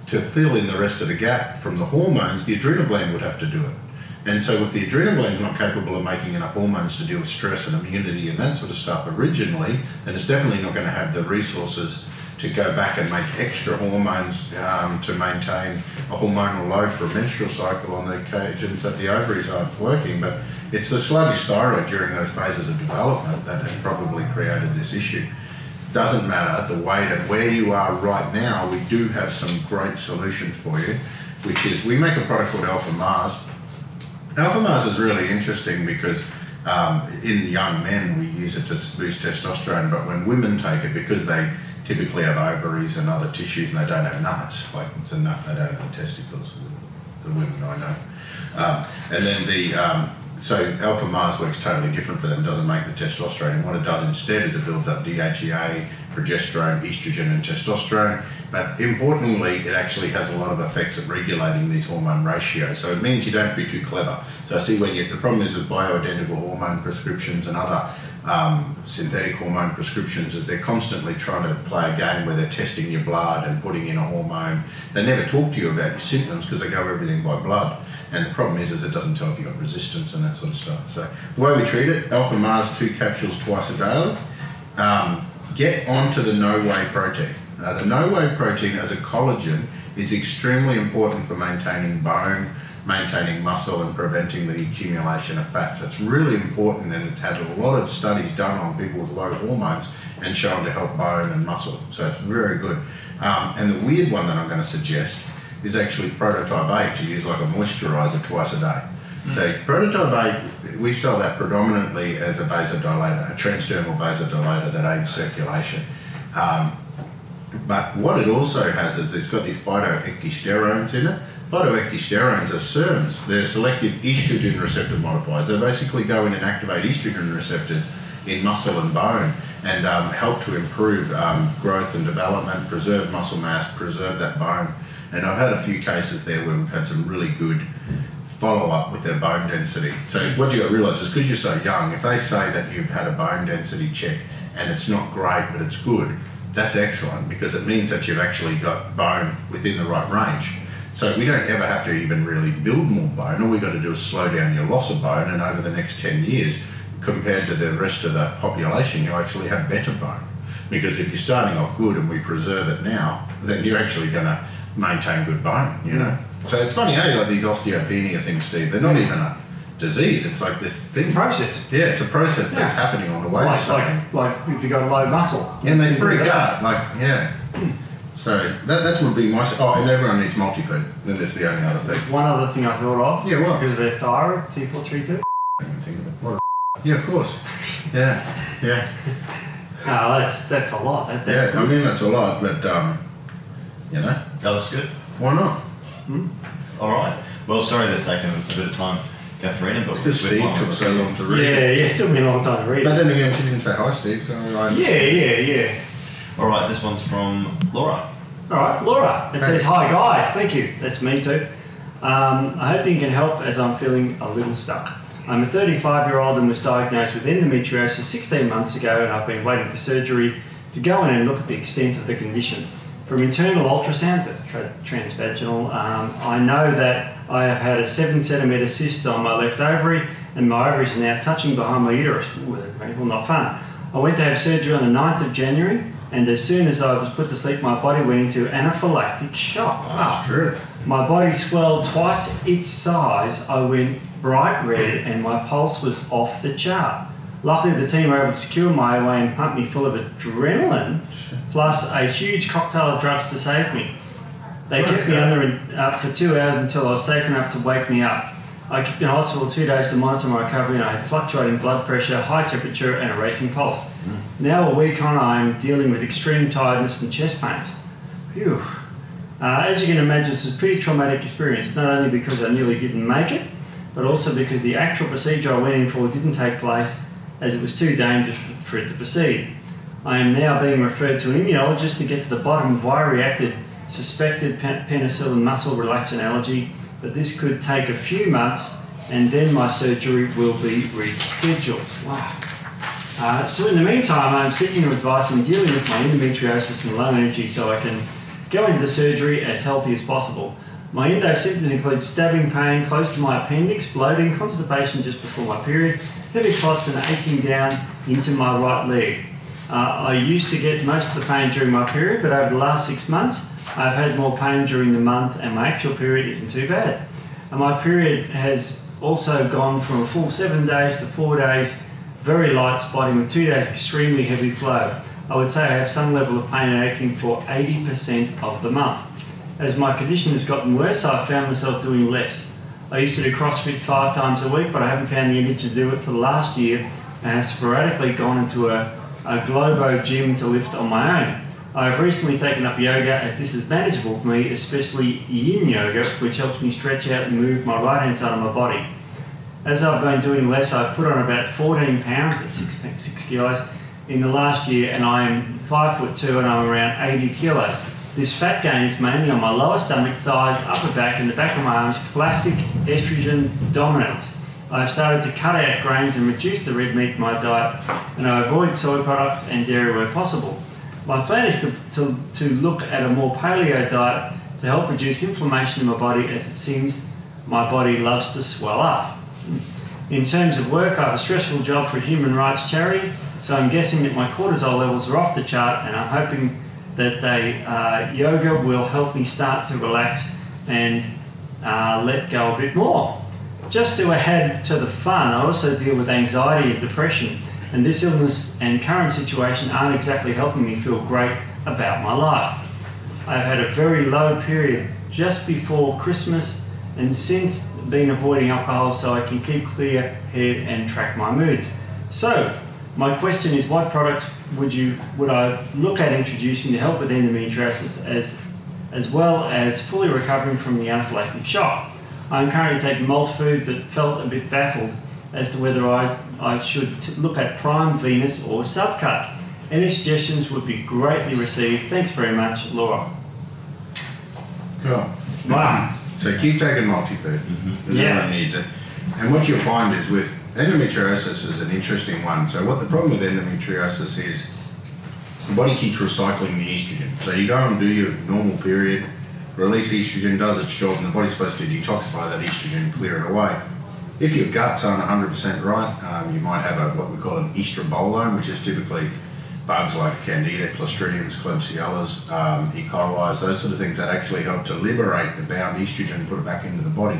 to fill in the rest of the gap from the hormones, the adrenal gland would have to do it. And so if the adrenal gland's not capable of making enough hormones to deal with stress and immunity and that sort of stuff originally, then it's definitely not going to have the resources to go back and make extra hormones to maintain a hormonal load for a menstrual cycle on the occasions that the ovaries aren't working. But it's the sluggish thyroid during those phases of development that has probably created this issue. Doesn't matter the weight at where you are right now, we do have some great solutions for you, which is we make a product called Alpha Mars. Alpha Mars is really interesting because in young men we use it to boost testosterone, but when women take it, because they typically have ovaries and other tissues and they don't have nuts, like it's a nut, they don't have the testicles, the women I know. And then so Alpha Mars works totally different for them. It doesn't make the testosterone. And what it does instead is it builds up DHEA, progesterone, estrogen and testosterone. But importantly, it actually has a lot of effects at regulating these hormone ratios. So it means you don't have to be too clever. So I see when the problem is with bioidentical hormone prescriptions and other synthetic hormone prescriptions is they're constantly trying to play a game where they're testing your blood and putting in a hormone. They never talk to you about your symptoms because they go everything by blood. And the problem is it doesn't tell if you've got resistance and that sort of stuff. So the way we treat it, Alpha Mars 2 capsules twice a day. Get onto the no-whey protein. The no-whey protein as a collagen is extremely important for maintaining bone, maintaining muscle and preventing the accumulation of fat. So it's really important, and it's had a lot of studies done on people with low hormones and shown to help bone and muscle. So it's very good. And the weird one that I'm going to suggest is actually Prototype 8 to use like a moisturiser twice a day. So Prototype 8, we sell that predominantly as a vasodilator, a transdermal vasodilator that aids circulation. But what it also has is it's got these phytoecdysterones in it. Phytoecdysterones are SERMs. They're selective estrogen receptor modifiers. They basically go in and activate estrogen receptors in muscle and bone and help to improve growth and development, preserve muscle mass, preserve that bone. And I've had a few cases there where we've had some really good follow-up with their bone density. So what you've got to realise is because you're so young, if they say that you've had a bone density check and it's not great but it's good, that's excellent because it means that you've actually got bone within the right range. So we don't ever have to even really build more bone. All we've got to do is slow down your loss of bone, and over the next 10 years, compared to the rest of the population, you'll actually have better bone. Because if you're starting off good and we preserve it now, then you're actually going to maintain good bone, you know. So it's funny, like these osteopenia things, Steve, they're not even a disease, it's like this thing. Process. Yeah, it's a process that's happening on the way. Like if you've got a low muscle. Yeah, and they freak out, So that would be my... Oh, and everyone needs multi-food. Then that's the only other thing. One other thing I thought of. Yeah, what? Because of their thyroid, T432. I didn't think of it. What a... Yeah, of course. Yeah. No, that's a lot. That's good. I mean, that's a lot, but, you know. That looks good. Why not? All right. Well, sorry that's taken a bit of time, Katharina, but because Steve took so long to read. Yeah, it took me a long time to read. But then again, she didn't say hi, Steve, so I understand. Yeah. All right, this one's from Laura. All right, Laura. It says, "Hi guys, thank you." That's me too. I hope you can help as I'm feeling a little stuck. I'm a 35-year-old and was diagnosed with endometriosis 16 months ago, and I've been waiting for surgery to go in and look at the extent of the condition. From internal ultrasound, that's transvaginal, I know that I have had a 7-centimetre cyst on my left ovary, and my ovaries are now touching behind my uterus. Ooh, that's painful, not fun. I went to have surgery on the 9th of January, and as soon as I was put to sleep, my body went into anaphylactic shock. That's true. My body swelled twice its size. I went bright red, and my pulse was off the chart. Luckily, the team were able to secure my airway and pump me full of adrenaline, plus a huge cocktail of drugs to save me. They kept me under for 2 hours until I was safe enough to wake me up. I kept in hospital 2 days to monitor my recovery, and I had fluctuating blood pressure, high temperature, and a racing pulse. Now, a week on, I am dealing with extreme tiredness and chest pains. Phew. As you can imagine, this is a pretty traumatic experience, not only because I nearly didn't make it, but also because the actual procedure I went in for didn't take place, as it was too dangerous for it to proceed. I am now being referred to an immunologist to get to the bottom of why I reacted suspected penicillin muscle relaxant allergy, but this could take a few months and then my surgery will be rescheduled. Wow. So in the meantime, I'm seeking advice in dealing with my endometriosis and low energy so I can go into the surgery as healthy as possible. My endo symptoms include stabbing pain close to my appendix, bloating, constipation just before my period, heavy clots and aching down into my right leg. I used to get most of the pain during my period, but over the last 6 months, I've had more pain during the month and my actual period isn't too bad. And my period has also gone from a full 7 days to 4 days, very light spotting with 2 days extremely heavy flow. I would say I have some level of pain and aching for 80% of the month. As my condition has gotten worse, I've found myself doing less. I used to do CrossFit 5 times a week, but I haven't found the energy to do it for the last year and have sporadically gone into a Globo gym to lift on my own. I have recently taken up yoga as this is manageable for me, especially yin yoga, which helps me stretch out and move my right hand side of my body. As I've been doing less, I've put on about 14 pounds at 6 kilos in the last year, and I am 5'2" and I'm around 80 kilos. This fat gain is mainly on my lower stomach, thighs, upper back and the back of my arms, classic estrogen dominance. I've started to cut out grains and reduce the red meat in my diet, and I avoid soy products and dairy where possible. My plan is to look at a more paleo diet to help reduce inflammation in my body, as it seems my body loves to swell up. In terms of work, I have a stressful job for a human rights charity, so I'm guessing that my cortisol levels are off the chart, and I'm hoping that yoga will help me start to relax and let go a bit more. Just to add to the fun, I also deal with anxiety and depression, and this illness and current situation aren't exactly helping me feel great about my life. I've had a very low period just before Christmas and since been avoiding alcohol so I can keep clear head and track my moods. So, my question is, what products would I look at introducing to help with endometriosis as well as fully recovering from the anaphylactic shock? I'm currently taking malt food but felt a bit baffled as to whether I should look at Prime, Venus or Subcut. Any suggestions would be greatly received. Thanks very much, Laura. Cool. Wow. So keep taking multi-food, because everyone needs it. And what you'll find is with endometriosis is an interesting one. So what the problem with endometriosis is, the body keeps recycling the estrogen. So you go and do your normal period, release estrogen, does its job, and the body's supposed to detoxify that estrogen, clear it away. If your guts aren't 100% right, you might have what we call an estrobolome, which is typically bugs like Candida, Clostridiums, Klebsiellas, E. coli, those sort of things that actually help to liberate the bound estrogen and put it back into the body.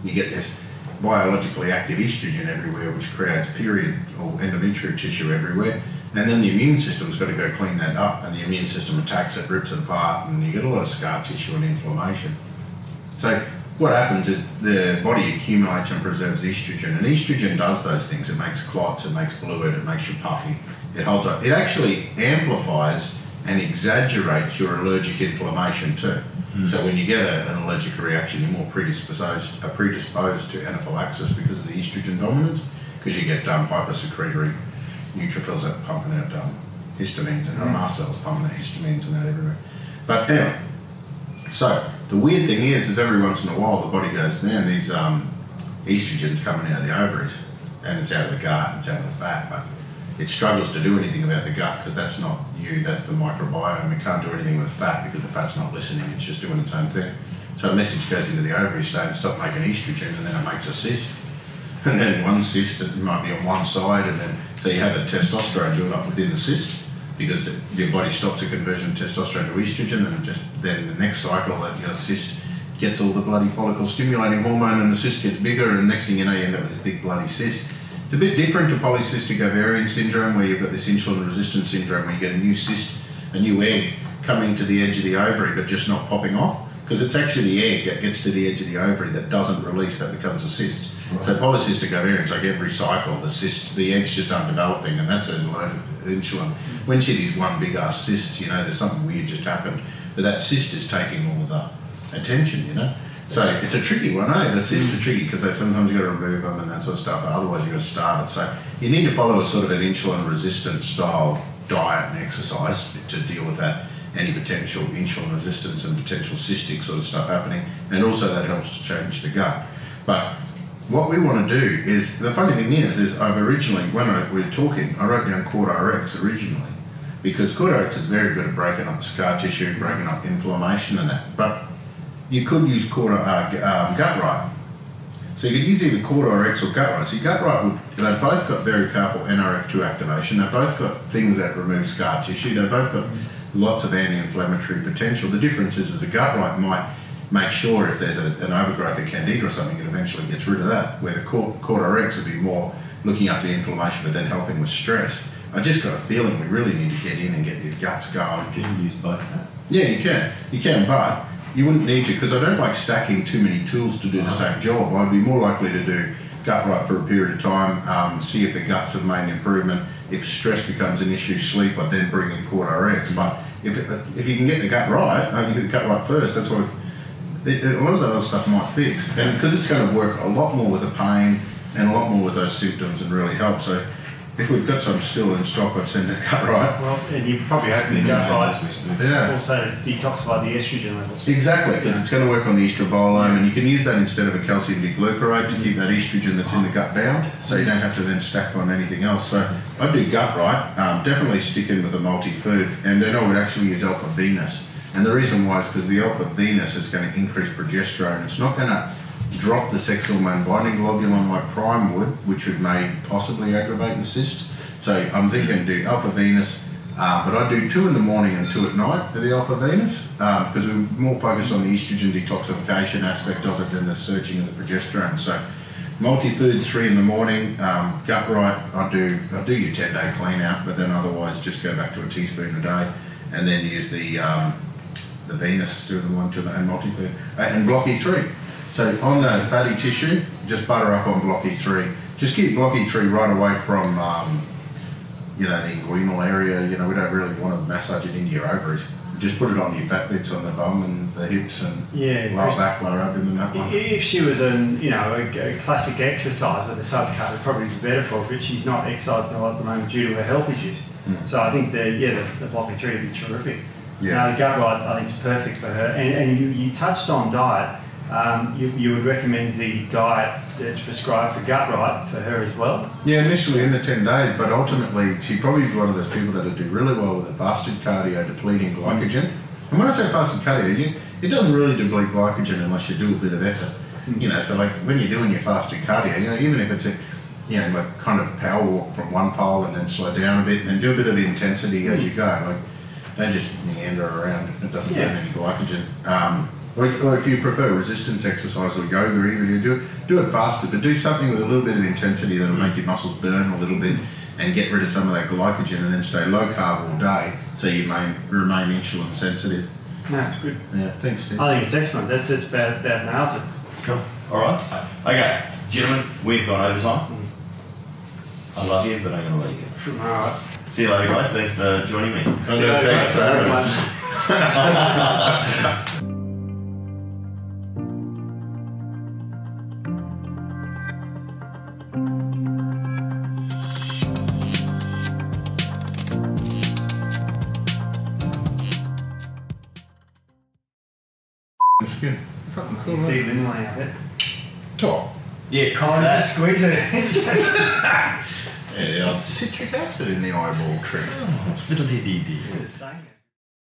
You get this biologically active estrogen everywhere, which creates period or endometrial tissue everywhere. And then the immune system's got to go clean that up, and the immune system attacks it, rips it apart, and you get a lot of scar tissue and inflammation. So what happens is the body accumulates and preserves estrogen, and estrogen does those things. It makes clots, it makes fluid, it makes you puffy, it holds up. It actually amplifies and exaggerates your allergic inflammation too. So when you get an allergic reaction, you're more predisposed to anaphylaxis because of the estrogen dominance, because you get hypersecretory neutrophils that are pumping out histamines, and mast cells pumping out histamines and that everywhere. But anyway, so the weird thing is every once in a while the body goes, man, these estrogen's coming out of the ovaries, and it's out of the gut, it's out of the fat, but it struggles to do anything about the gut because that's not you, that's the microbiome. It can't do anything with fat because the fat's not listening, it's just doing its own thing. So a message goes into the ovaries saying stop making estrogen, and then it makes a cyst. And then one cyst, it might be on one side, and then so you have a testosterone build up within the cyst because your body stops the conversion of testosterone to estrogen, and just then the next cycle that your cyst gets all the bloody follicle stimulating hormone, and the cyst gets bigger, and the next thing you know you end up with this big bloody cyst. It's a bit different to polycystic ovarian syndrome, where you've got this insulin resistance syndrome where you get a new cyst, a new egg coming to the edge of the ovary but just not popping off, because it's actually the egg that gets to the edge of the ovary that doesn't release, that becomes a cyst. Right. So polycystic ovarian, it's like every cycle the egg's just undeveloping, and that's a load of insulin. When you see these one big ass cyst, you know there's something weird just happened, but that cyst is taking all of the attention, you know. So it's a tricky one, eh? The cysts are tricky because sometimes you've got to remove them and that sort of stuff, otherwise you've got to starve it. So you need to follow a sort of an insulin resistant style diet and exercise to deal with that any potential insulin resistance and potential cystic sort of stuff happening, and also that helps to change the gut. But what we want to do is, the funny thing is I've originally, when we were talking, I wrote down Cortisol originally, because Cortisol is very good at breaking up scar tissue, breaking up inflammation and that. But you could use gut right. So you could use either Cortisol or gut right. So gut right, they've both got very powerful NRF2 activation. They've both got things that remove scar tissue. They've both got lots of anti-inflammatory potential. The difference is the gut right might make sure if there's an overgrowth of candida or something, it eventually gets rid of that, where the Cortisol would be more looking after the inflammation but then helping with stress. I just got a feeling we really need to get in and get these guts going. Can you use both? Yeah, you can, but you wouldn't need to, because I don't like stacking too many tools to do the same job. I'd be more likely to do gut right for a period of time, see if the guts have made an improvement. If stress becomes an issue, sleep, I'd then bring in Cortisol. But if you can get the gut right, you get the gut right first, that's what a lot of that other stuff might fix. And because it's going to work a lot more with the pain and a lot more with those symptoms and really help. So if we've got some still in stock, I'd send a gut right. Well, and you probably open the gut right yeah. also to detoxify the estrogen levels. Exactly, because it's going to work on the estrobolome, and you can use that instead of a calcium deglucarate to keep that estrogen that's in the gut down, so you don't have to then stack on anything else. So I'd do gut right, definitely stick in with a multi-food, and then I would actually use alpha venus. And the reason why is because the alpha venus is going to increase progesterone. It's not going to drop the sex hormone binding globulin like prime would, which may possibly aggravate the cyst. So I'm thinking do alpha venus, but I do 2 in the morning and 2 at night for the alpha venus, because we're more focused on the estrogen detoxification aspect of it than the surging of the progesterone. So multi-food 3 in the morning, gut right, I do your 10-day clean out, but then otherwise just go back to a teaspoon a day, and then use the venus 2 in the morning, 2 and multi-food, and block E3. So on the fatty tissue, just butter up on block E3. Just keep block E3 right away from, the inguinal area. We don't really want to massage it into your ovaries. Just put it on your fat bits on the bum and the hips and lower back, lower abdomen, that one. If she was a classic exerciser, the subcut would probably be better for her, but she's not exercising a lot at the moment due to her health issues. So I think the block E3 would be terrific. Yeah. The gut right, I think, is perfect for her. And you touched on diet. You would recommend the diet that's prescribed for gut right for her as well? Yeah, initially in the 10 days, but ultimately she'd probably be one of those people that would do really well with a fasted cardio depleting glycogen. And when I say fasted cardio, it doesn't really deplete glycogen unless you do a bit of effort. So like when you're doing your fasted cardio, even if it's like kind of power walk from one pole and then slow down a bit and then do a bit of intensity as you go, like they just meander around. It doesn't burn any glycogen. Or if you prefer resistance exercise or yoga, or even you do it faster, but do something with a little bit of intensity that'll make your muscles burn a little bit and get rid of some of that glycogen, and then stay low carb all day so you remain insulin sensitive. No, it's good. Yeah, thanks, Steve. I think it's excellent. That's about nails it. Cool. All right. Okay, gentlemen, we've gone over time. I love you, but I'm going to leave you. All right. See you later, guys. Thanks for joining me. Thanks for having us. It's good. Fucking cool, right? Deep in laying it. Top. Yeah, Can't just squeeze it. Yeah, citric acid in the eyeball trick. Oh, fiddly-dee-dee.